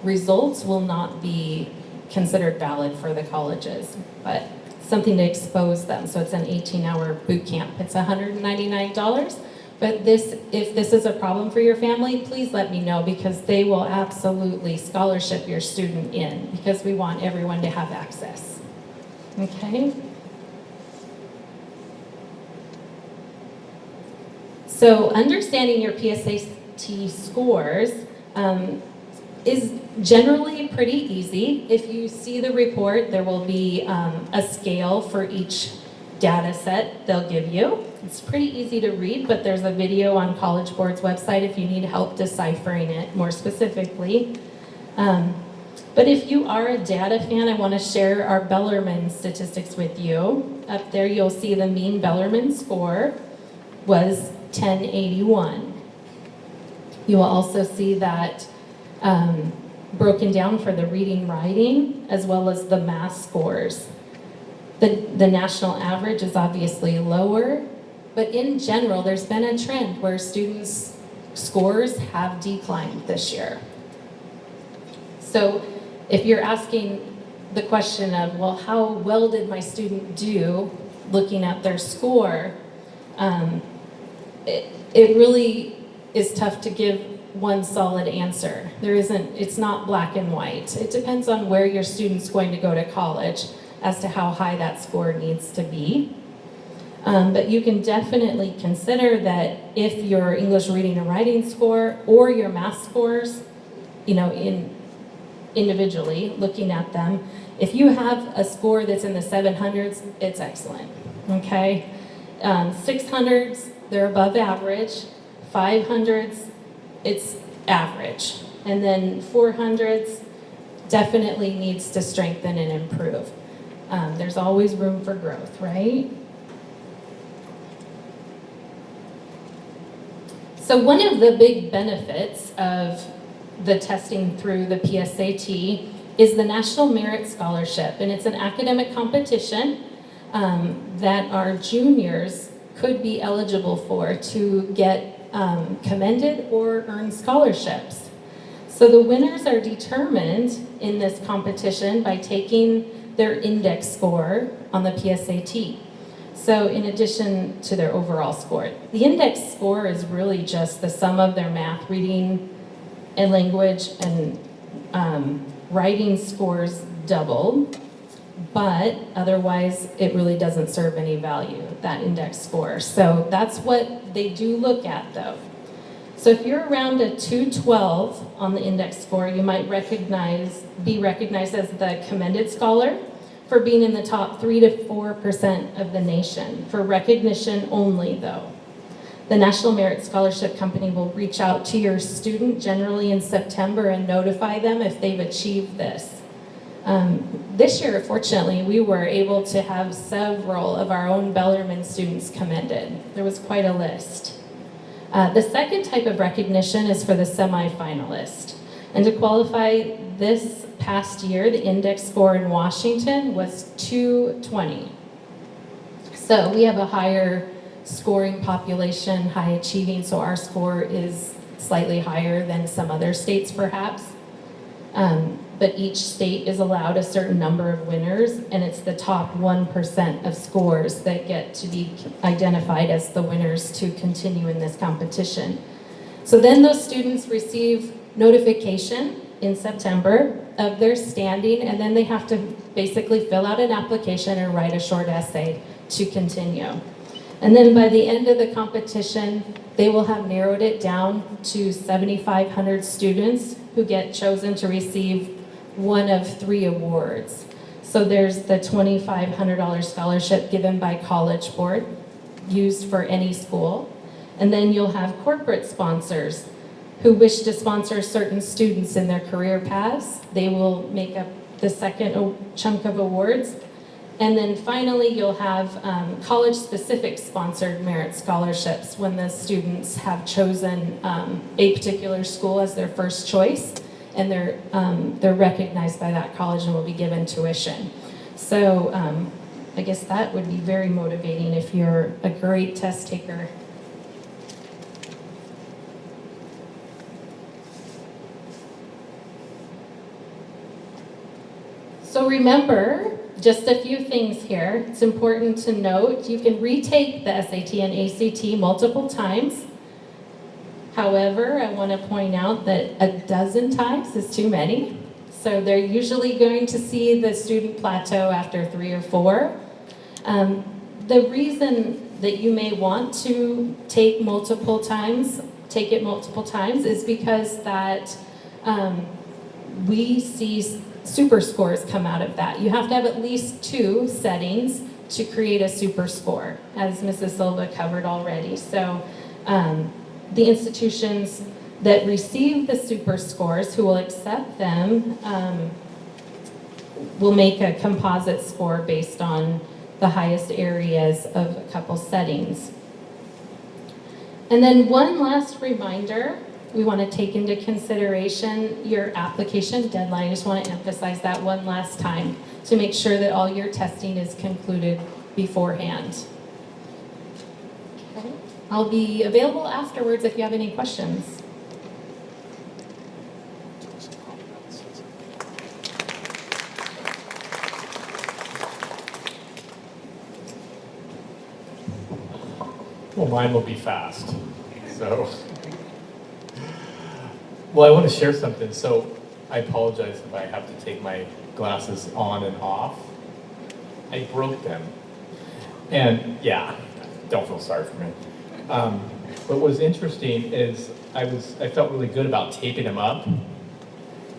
results will not be considered valid for the colleges, but something to expose them. So it's an 18-hour boot camp. It's $199. But if this is a problem for your family, please let me know, because they will absolutely scholarship your student in, because we want everyone to have access. Okay? So understanding your PSAT scores is generally pretty easy. If you see the report, there will be a scale for each data set they'll give you. It's pretty easy to read, but there's a video on College Board's website if you need help deciphering it more specifically. But if you are a data fan, I want to share our Bellarmine statistics with you. Up there you'll see the mean Bellarmine score was 1081. You will also see that broken down for the reading, writing, as well as the math scores. The national average is obviously lower, but in general, there's been a trend where students' scores have declined this year. So if you're asking the question of, well, how well did my student do looking at their score, it really is tough to give one solid answer. It's not black and white. It depends on where your student's going to go to college as to how high that score needs to be. But you can definitely consider that if your English reading and writing score or your math scores, individually, looking at them, if you have a score that's in the 700s, it's excellent, okay? 600s, they're above average. 500s, it's average. And then 400s definitely needs to strengthen and improve. There's always room for growth, right? So one of the big benefits of the testing through the PSAT is the National Merit Scholarship, and it's an academic competition that our juniors could be eligible for to get commended or earn scholarships. So the winners are determined in this competition by taking their index score on the PSAT. So in addition to their overall score, the index score is really just the sum of their math, reading, and language and writing scores doubled, but otherwise it really doesn't serve any value, that index score. So that's what they do look at though. So if you're around a 212 on the index score, you might be recognized as the commended scholar for being in the top 3 to 4% of the nation, for recognition only though. The National Merit Scholarship Company will reach out to your student generally in September and notify them if they've achieved this. This year, fortunately, we were able to have several of our own Bellarmine students commended. There was quite a list. The second type of recognition is for the semifinalist. And to qualify this past year, the index score in Washington was 220. So we have a higher scoring population, high achieving, so our score is slightly higher than some other states perhaps. But each state is allowed a certain number of winners, and it's the top 1% of scores that get to be identified as the winners to continue in this competition. So then those students receive notification in September of their standing, and then they have to basically fill out an application and write a short essay to continue. And then by the end of the competition, they will have narrowed it down to 7,500 students who get chosen to receive one of 3 awards. So there's the $2,500 scholarship given by College Board, used for any school. And then you'll have corporate sponsors who wish to sponsor certain students in their career paths. They will make up the second chunk of awards. And then finally, you'll have college-specific sponsored merit scholarships when the students have chosen a particular school as their first choice, and they're recognized by that college and will be given tuition. So I guess that would be very motivating if you're a great test taker. So remember, just a few things here. It's important to note, you can retake the SAT and ACT multiple times. However, I want to point out that a dozen times is too many. So they're usually going to see the student plateau after 3 or 4. The reason that you may want to take it multiple times is because that we see super scores come out of that. You have to have at least 2 settings to create a super score, as Mrs. Silva covered already. So the institutions that receive the super scores, who will accept them, will make a composite score based on the highest areas of a couple settings. And then one last reminder, we want to take into consideration your application deadline. I just want to emphasize that one last time to make sure that all your testing is concluded beforehand. Okay. I'll be available afterwards if you have any questions. Well, mine will be fast. So, well, I want to share something. So, I apologize if I have to take my glasses on and off. I broke them. And yeah, don't feel sorry for me. What was interesting is I felt really good about taping them up.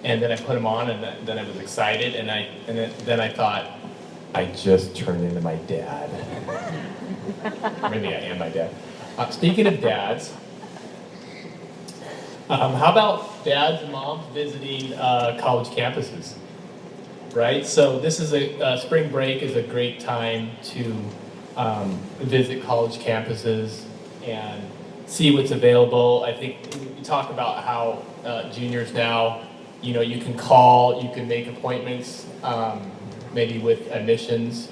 And then I put them on, and then I was excited, and then I thought, I just turned into my dad. Maybe I am my dad. Speaking of dads, how about dads and moms visiting college campuses? Right? So this is spring break is a great time to visit college campuses and see what's available. I think we talk about how juniors now, you can call, you can make appointments, maybe with admissions,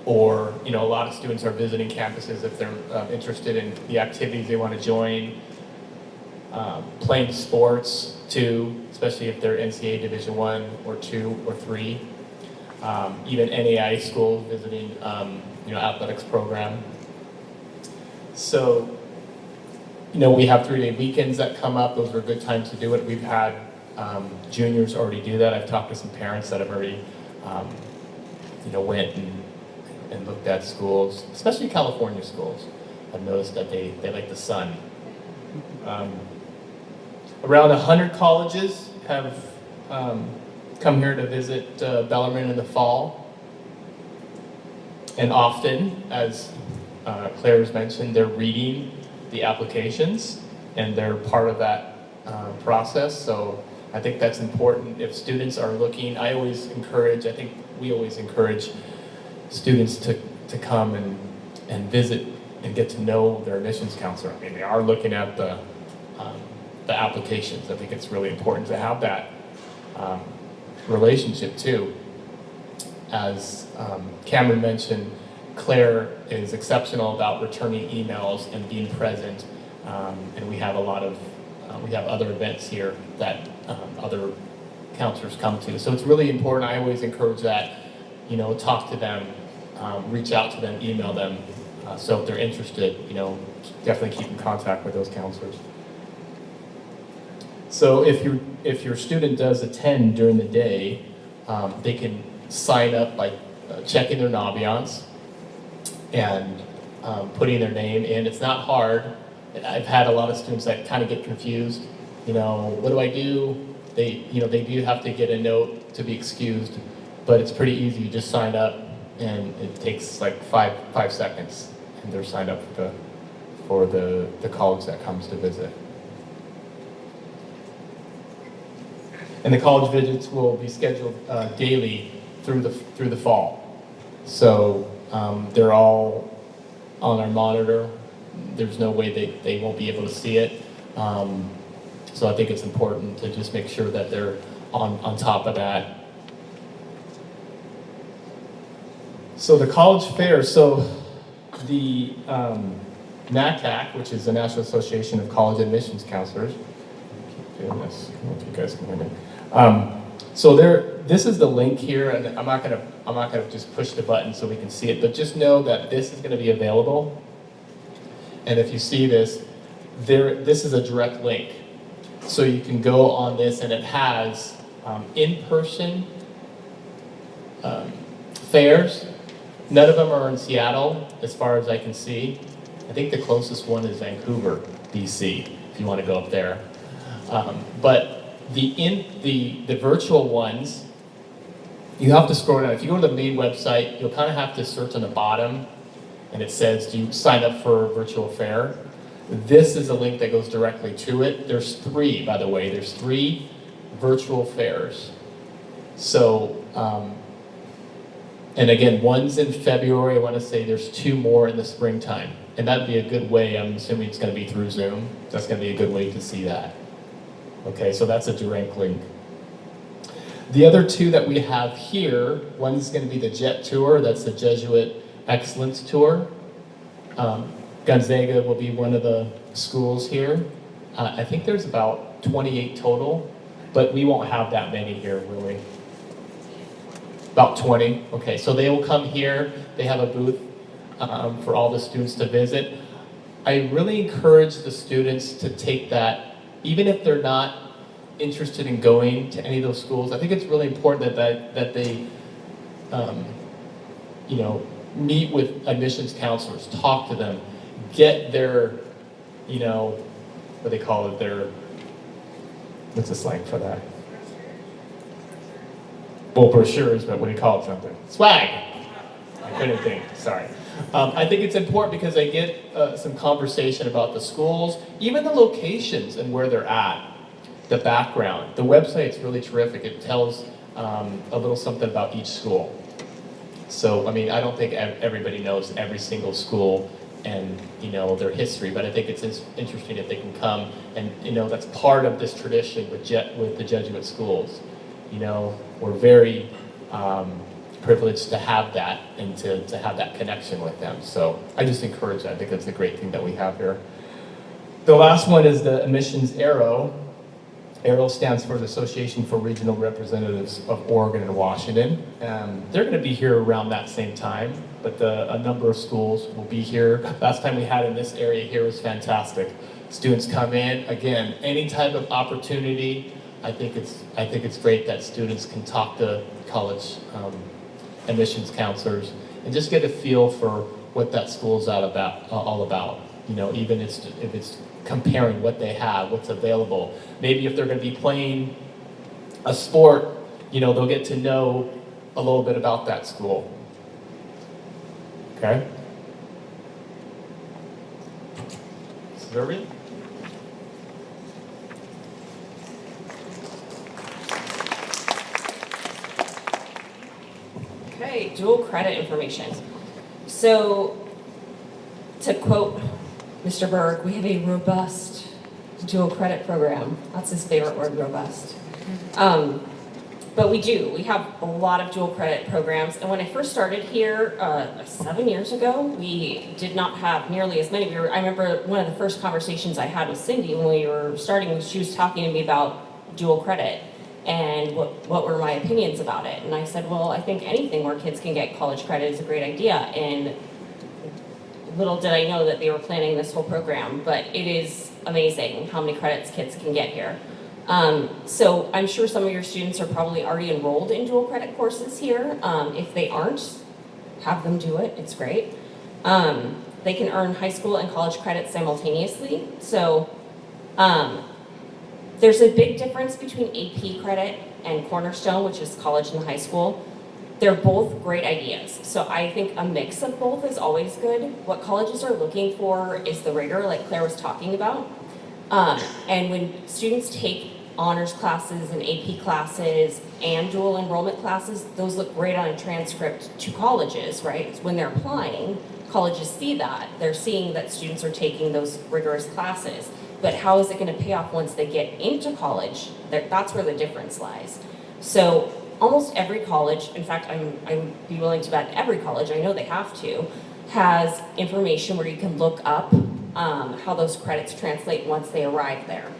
or a lot of students are visiting campuses if they're interested in the activities they want to join, playing sports too, especially if they're NCAA Division I or II or III, even NAI schools visiting athletics program. So we have 3-day weekends that come up. Those are a good time to do it. We've had juniors already do that. I've talked to some parents that have already went and looked at schools, especially California schools. I've noticed that they like the sun. Around 100 colleges have come here to visit Bellarmine in the fall. And often, as Claire's mentioned, they're reading the applications and they're part of that process. So I think that's important. If students are looking, I think we always encourage students to come and visit and get to know their admissions counselor. I mean, they are looking at the applications. I think it's really important to have that relationship too. As Cameron mentioned, Claire is exceptional about returning emails and being present, and we have we have other events here that other counselors come to. So it's really important. I always encourage that, talk to them, reach out to them, email them. So if they're interested, definitely keep in contact with those counselors. So if your student does attend during the day, they can sign up by checking their Naviance and putting their name in. It's not hard. I've had a lot of students that kind of get confused. What do I do? They do have to get a note to be excused, but it's pretty easy. You just sign up, and it takes like five seconds, and they're signed up for the college that comes to visit. And the college visits will be scheduled daily through the fall. So they're all on our monitor. There's no way they won't be able to see it. So I think it's important to just make sure that they're on top of that. So the college fair, so the NACAC, which is the National Association of College Admissions Counselors, keep doing this, I don't know if you guys can hear me. So this is the link here, and I'm not gonna just push the button so we can see it, but just know that this is gonna be available. And if you see this, this is a direct link. So you can go on this, and it has in-person fairs. None of them are in Seattle, as far as I can see. I think the closest one is Vancouver, BC, if you want to go up there. But the virtual ones, you have to scroll down. If you go to the main website, you'll kind of have to search on the bottom, and it says, do you sign up for a virtual fair? This is a link that goes directly to it. There's 3, by the way. There's 3 virtual fairs. So, and again, one's in February. I want to say there's 2 more in the springtime. And that'd be a good way, I'm assuming it's going to be through Zoom. That's going to be a good way to see that. Okay, so that's a direct link. The other 2 that we have here, one's going to be the JET Tour. That's the Jesuit Excellence Tour. Gonzaga will be one of the schools here. I think there's about 28 total, but we won't have that many here, really. About 20. Okay, so they will come here. They have a booth for all the students to visit. I really encourage the students to take that, even if they're not interested in going to any of those schools. I think it's really important that they, meet with admissions counselors, talk to them, get their, what they call it, their, what's the slang for that? Well, brochures, but what do you call it, something? Swag! I couldn't think, sorry. I think it's important because they get some conversation about the schools, even the locations and where they're at, the background. The website's really terrific. It tells a little something about each school. So, I mean, I don't think everybody knows every single school and, their history, but I think it's interesting if they can come and, that's part of this tradition with the Jesuit schools. We're very privileged to have that and to have that connection with them. So I just encourage that. I think that's a great thing that we have here. The last one is the admissions arrow. ARROW stands for the Association for Regional Representatives of Oregon and Washington. They're going to be here around that same time, but a number of schools will be here. Last time we had in this area here was fantastic. Students come in, again, any type of opportunity. I think it's great that students can talk to college admissions counselors and just get a feel for what that school's all about. Even if it's comparing what they have, what's available. Maybe if they're going to be playing a sport, they'll get to know a little bit about that school. Okay? Is that everything? Okay, dual credit information. So, to quote Mr. Berg, we have a robust dual credit program. That's his favorite word, robust. But we do. We have a lot of dual credit programs. And when I first started here 7 years ago, we did not have nearly as many. I remember one of the first conversations I had with Cindy when we were starting, she was talking to me about dual credit and what were my opinions about it. And I said, well, I think anything where kids can get college credit is a great idea. And little did I know that they were planning this whole program, but it is amazing how many credits kids can get here. So I'm sure some of your students are probably already enrolled in dual credit courses here. If they aren't, have them do it, it's great. They can earn high school and college credits simultaneously. So there's a big difference between AP credit and Cornerstone, which is college and high school. They're both great ideas. So I think a mix of both is always good. What colleges are looking for is the rigor, like Claire was talking about. And when students take honors classes and AP classes and dual enrollment classes, those look great on a transcript to colleges, right? When they're applying, colleges see that. They're seeing that students are taking those rigorous classes. But how is it going to pay off once they get into college? That's where the difference lies. So almost every college, in fact, I would be willing to bet every college, I know they have to, has information where you can look up how those credits translate once they arrive there.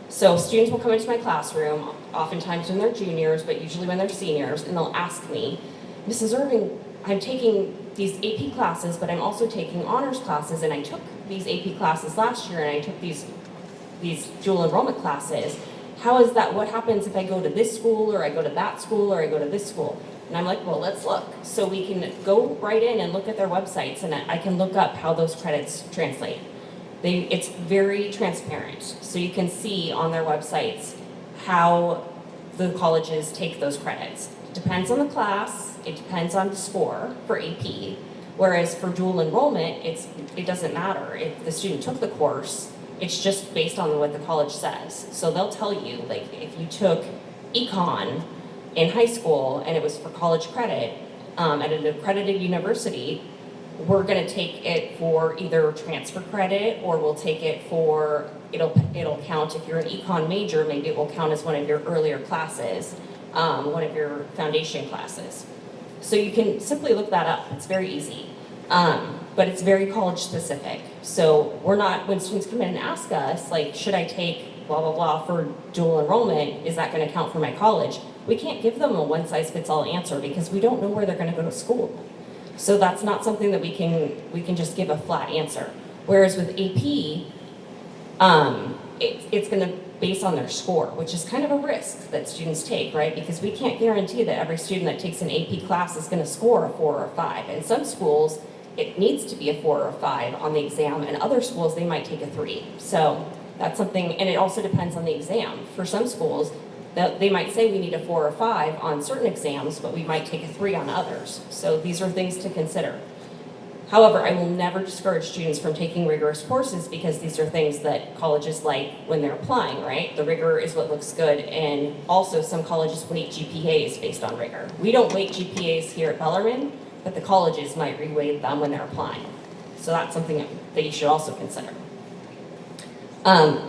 So students will come into my classroom, oftentimes when they're juniors, but usually when they're seniors, and they'll ask me, Mrs. Irving, I'm taking these AP classes, but I'm also taking honors classes, and I took these AP classes last year, and I took these dual enrollment classes. How is that? What happens if I go to this school, or I go to that school, or I go to this school? And I'm like, well, let's look. So we can go right in and look at their websites, and I can look up how those credits translate. It's very transparent. So you can see on their websites how the colleges take those credits. It depends on the class, it depends on the score for AP, whereas for dual enrollment, it doesn't matter if the student took the course, it's just based on what the college says. So they'll tell you, like, if you took econ in high school and it was for college credit at an accredited university, we're going to take it for either transfer credit, or we'll take it for, it'll count if you're an econ major, maybe it will count as one of your earlier classes, one of your foundation classes. So you can simply look that up. It's very easy. But it's very college specific. So we're not, when students come in and ask us, like, should I take blah, blah, blah for dual enrollment? Is that going to count for my college? We can't give them a one size fits all answer because we don't know where they're going to go to school. So that's not something that we can just give a flat answer. Whereas with AP, it's going to base on their score, which is kind of a risk that students take, right? Because we can't guarantee that every student that takes an AP class is going to score a 4 or a 5. In some schools, it needs to be a 4 or a 5 on the exam, and other schools, they might take a 3. So that's something, and it also depends on the exam. For some schools, they might say we need a 4 or 5 on certain exams, but we might take a 3 on others. So these are things to consider. However, I will never discourage students from taking rigorous courses because these are things that colleges like when they're applying, right? The rigor is what looks good, and also some colleges weight GPAs based on rigor. We don't weight GPAs here at Bellarmine, but the colleges might reweight them when they're applying. So that's something that you should also consider.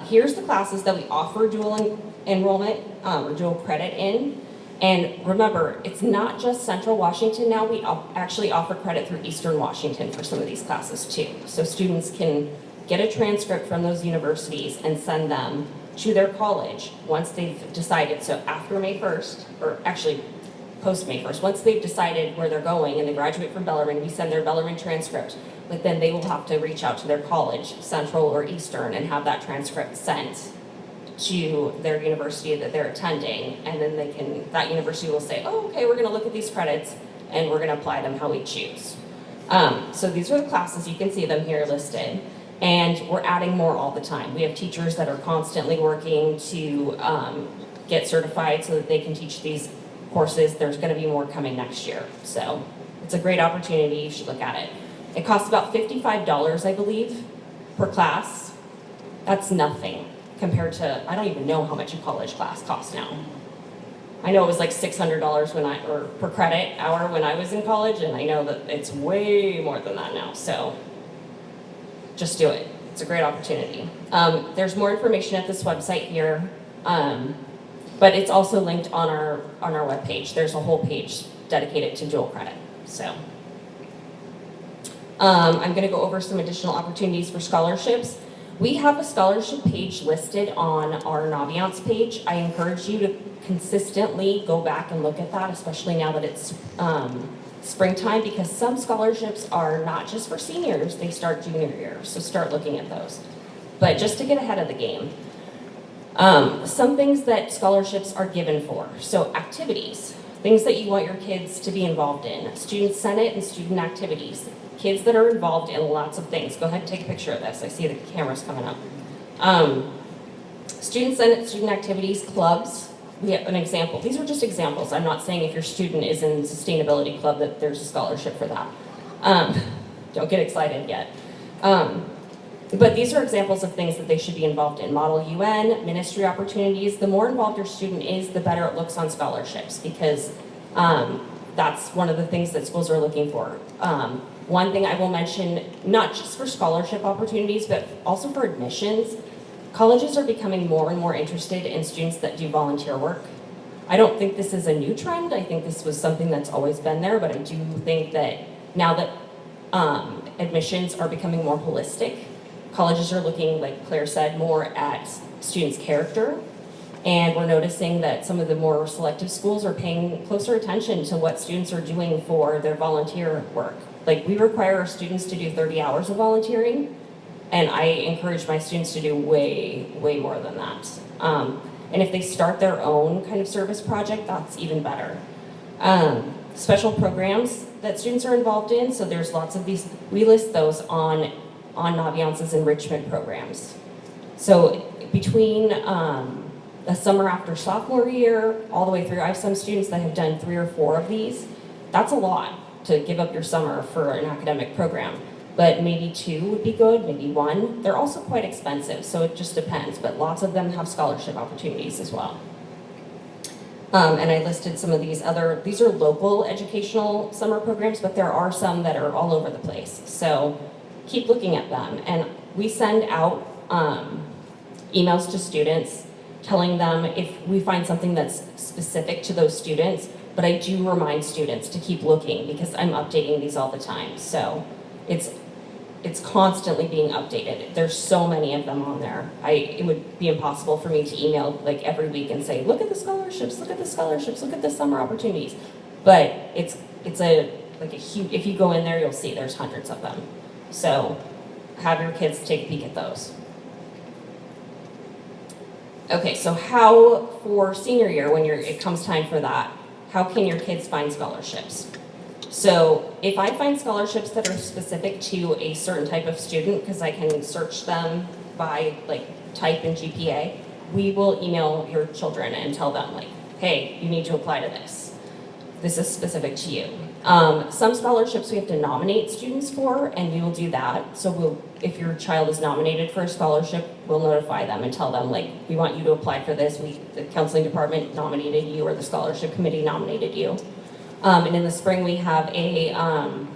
Here's the classes that we offer dual enrollment or dual credit in. And remember, it's not just Central Washington now, we actually offer credit through Eastern Washington for some of these classes too. So students can get a transcript from those universities and send them to their college once they've decided. So after May 1st, or actually post May 1st, once they've decided where they're going and they graduate from Bellarmine, we send their Bellarmine transcript. But then they will have to reach out to their college, Central or Eastern, and have that transcript sent to their university that they're attending, and then that university will say, oh, okay, we're going to look at these credits and we're going to apply them how we choose. So these are the classes, you can see them here listed, and we're adding more all the time. We have teachers that are constantly working to get certified so that they can teach these courses. There's going to be more coming next year, so it's a great opportunity. You should look at it. It costs about $55, I believe, per class. That's nothing compared to, I don't even know how much a college class costs now. I know it was like $600 or per credit hour when I was in college, and I know that it's way more than that now. So just do it. It's a great opportunity. There's more information at this website here, but it's also linked on our webpage. There's a whole page dedicated to dual credit. So I'm going to go over some additional opportunities for scholarships. We have a scholarship page listed on our Naviance page. I encourage you to consistently go back and look at that, especially now that it's springtime, because some scholarships are not just for seniors, they start junior year, so start looking at those. But just to get ahead of the game, some things that scholarships are given for. So activities, things that you want your kids to be involved in, student senate and student activities. Kids that are involved in lots of things. Go ahead and take a picture of this. I see the camera's coming up. Student senate, student activities, clubs. We have an example. These are just examples. I'm not saying if your student is in sustainability club that there's a scholarship for that. Don't get excited yet. But these are examples of things that they should be involved in. Model UN, ministry opportunities. The more involved your student is, the better it looks on scholarships, because that's one of the things that schools are looking for. One thing I will mention, not just for scholarship opportunities, but also for admissions, colleges are becoming more and more interested in students that do volunteer work. I don't think this is a new trend. I think this was something that's always been there, but I do think that now that admissions are becoming more holistic, colleges are looking, like Claire said, more at students' character. And we're noticing that some of the more selective schools are paying closer attention to what students are doing for their volunteer work. Like, we require our students to do 30 hours of volunteering, and I encourage my students to do way, way more than that. And if they start their own kind of service project, that's even better. Special programs that students are involved in, so there's lots of these, we list those on Naviance's enrichment programs. So between the summer after sophomore year, all the way through, I have some students that have done 3 or 4 of these. That's a lot to give up your summer for an academic program. But maybe 2 would be good, maybe 1. They're also quite expensive, so it just depends, but lots of them have scholarship opportunities as well. And I listed some of these are local educational summer programs, but there are some that are all over the place. So keep looking at them. And we send out emails to students telling them if we find something that's specific to those students, but I do remind students to keep looking because I'm updating these all the time. So it's constantly being updated. There's so many of them on there. It would be impossible for me to email like every week and say, look at the scholarships, look at the scholarships, look at the summer opportunities. But it's a huge, if you go in there, you'll see there's hundreds of them. So have your kids take a peek at those. Okay, so how for senior year, when it comes time for that, how can your kids find scholarships? So if I find scholarships that are specific to a certain type of student, because I can search them by like type and GPA, we will email your children and tell them like, hey, you need to apply to this. This is specific to you. Some scholarships we have to nominate students for, and we will do that. So if your child is nominated for a scholarship, we'll notify them and tell them like, we want you to apply for this. The counseling department nominated you, or the scholarship committee nominated you. And in the spring, we have a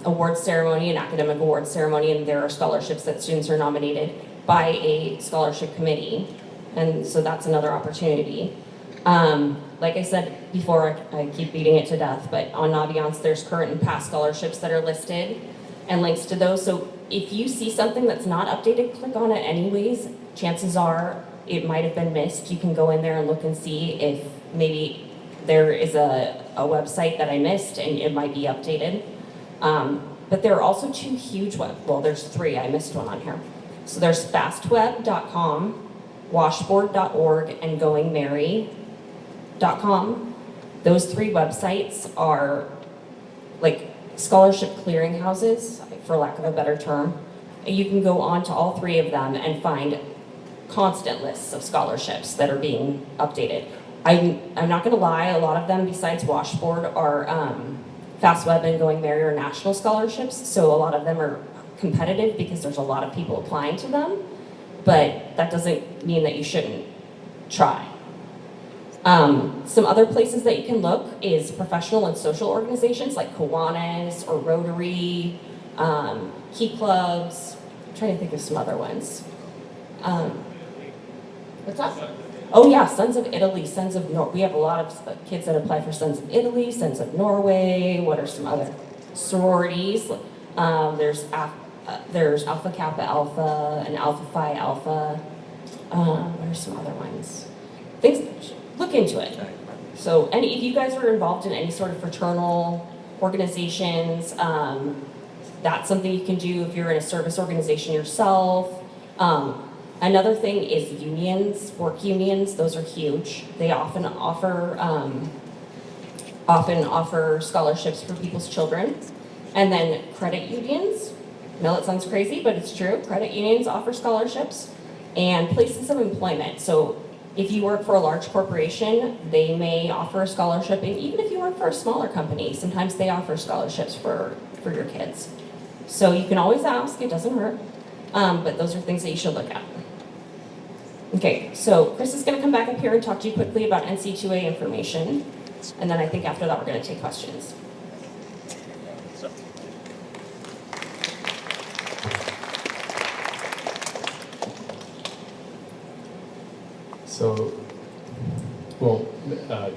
award ceremony, an academic award ceremony, and there are scholarships that students are nominated by a scholarship committee. And so that's another opportunity. Like I said before, I keep beating it to death, but on Naviance, there's current and past scholarships that are listed and links to those. So if you see something that's not updated, click on it anyways. Chances are it might have been missed. You can go in there and look and see if maybe there is a website that I missed and it might be updated. But there are also 2 huge there's 3, I missed one on here. So there's fastweb.com, washboard.org, and goingmary.com. Those 3 websites are like scholarship clearinghouses, for lack of a better term. You can go on to all 3 of them and find constant lists of scholarships that are being updated. I'm not going to lie, a lot of them besides Washboard are FastWeb and Going Merry are national scholarships, so a lot of them are competitive because there's a lot of people applying to them, but that doesn't mean that you shouldn't try. Some other places that you can look is professional and social organizations like Kiwanis or Rotary, Key Clubs. I'm trying to think of some other ones. What's that? Oh yeah, Sons of Italy, Sons of we have a lot of kids that apply for Sons of Italy, Sons of Norway. What are some other sororities? There's Alpha Kappa Alpha and Alpha Phi Alpha. What are some other ones? Look into it. So, if you guys are involved in any sort of fraternal organizations, that's something you can do if you're in a service organization yourself. Another thing is unions, work unions. Those are huge. They often offer scholarships for people's children. And then credit unions. I know it sounds crazy, but it's true. Credit unions offer scholarships. And places of employment. So if you work for a large corporation, they may offer a scholarship. And even if you work for a smaller company, sometimes they offer scholarships for your kids. So you can always ask, it doesn't hurt. But those are things that you should look at. Okay, so Chris is going to come back up here and talk to you quickly about NC2A information. And then I think after that we're going to take questions. So Well,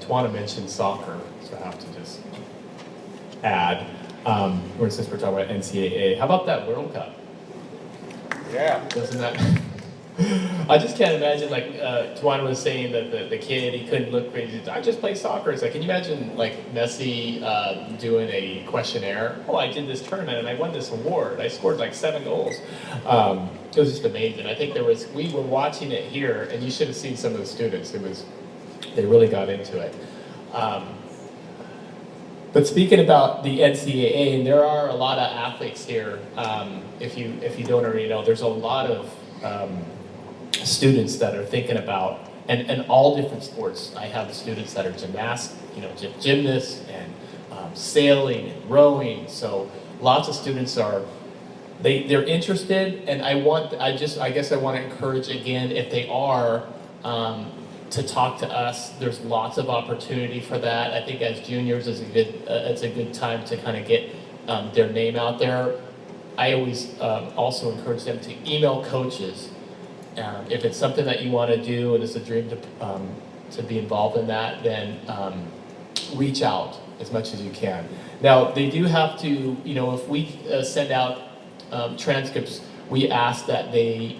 Tawana mentioned soccer, so I have to just add, or since we're talking about NCAA, how about that World Cup? Yeah. Doesn't that? I just can't imagine, like Tawana was saying that the kid, he couldn't look crazy. I just play soccer. It's like, can you imagine like Messi doing a questionnaire? Oh, I did this tournament and I won this award. I scored like 7 goals. It was just amazing. I think we were watching it here, and you should have seen some of the students. They really got into it. But speaking about the NCAA, and there are a lot of athletes here. If you don't already know, there's a lot of students that are thinking about, and all different sports. I have students that are gymnasts and sailing and rowing. So lots of students they're interested, and I guess I want to encourage again, if they are, to talk to us. There's lots of opportunity for that. I think as juniors, it's a good time to kind of get their name out there. I always also encourage them to email coaches. If it's something that you want to do and it's a dream to be involved in that, then reach out as much as you can. Now, they do have to, if we send out transcripts, we ask that they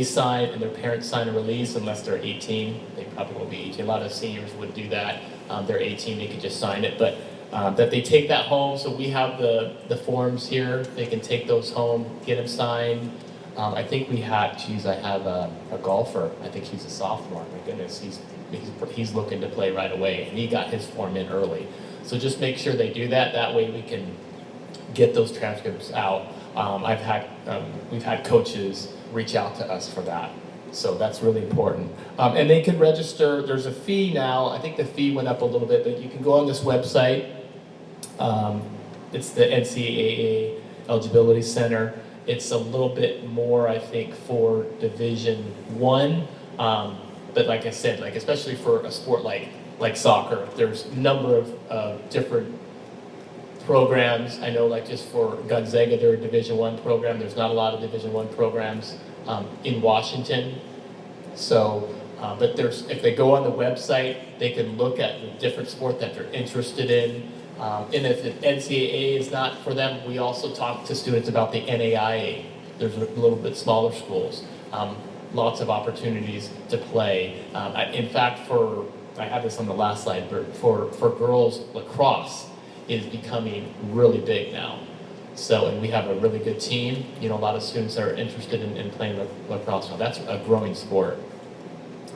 sign and their parents sign a release unless they're 18. They probably won't be 18. A lot of seniors would do that. They're 18, they could just sign it. But that they take that home. So we have the forms here. They can take those home, get them signed. I think I have a golfer. I think he's a sophomore. My goodness, he's looking to play right away, and he got his form in early. So just make sure they do that. That way we can get those transcripts out. We've had coaches reach out to us for that. So that's really important. And they can register. There's a fee now. I think the fee went up a little bit, but you can go on this website. It's the NCAA Eligibility Center. It's a little bit more, I think, for Division I. But like I said, especially for a sport like soccer, there's a number of different programs. I know, just for Gonzaga, they're a Division I program. There's not a lot of Division I programs in Washington. So, but if they go on the website, they can look at the different sport that they're interested in. And if the NCAA is not for them, we also talk to students about the NAIA. There's a little bit smaller schools. Lots of opportunities to play. In fact, I had this on the last slide, but for girls, lacrosse is becoming really big now. So, and we have a really good team. A lot of students are interested in playing lacrosse now. That's a growing sport.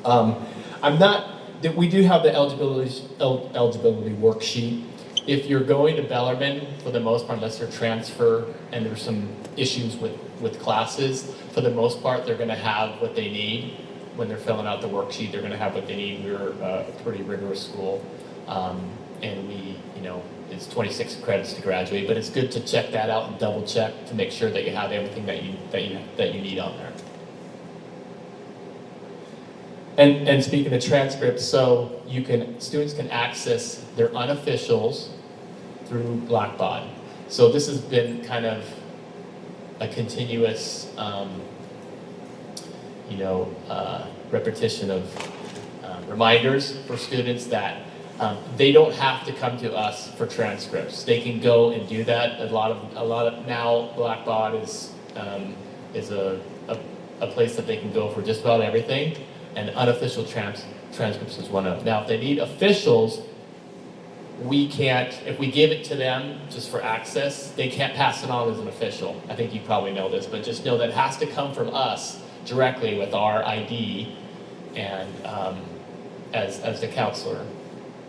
We do have the eligibility worksheet. If you're going to Bellarmine, for the most part, unless you're transfer and there's some issues with classes, for the most part, they're going to have what they need. When they're filling out the worksheet, they're going to have what they need. We're a pretty rigorous school, and it's 26 credits to graduate, but it's good to check that out and double check to make sure that you have everything that you need on there. And speaking of transcripts, so students can access their unofficials through Blackbaud. So this has been kind of a continuous, repetition of reminders for students that they don't have to come to us for transcripts. They can go and do that. A lot of now Blackbaud is a place that they can go for just about everything. And unofficial transcripts is one of them. Now, if they need officials, we can't, if we give it to them just for access, they can't pass it on as an official. I think you probably know this, but just know that it has to come from us directly with our ID and as the counselor,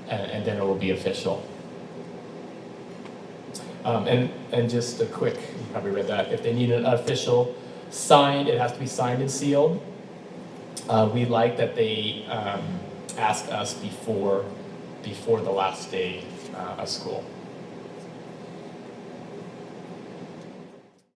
and then it will be official. And just a quick, you probably read that, if they need an official signed, it has to be signed and sealed. We like that they ask us before the last day of school.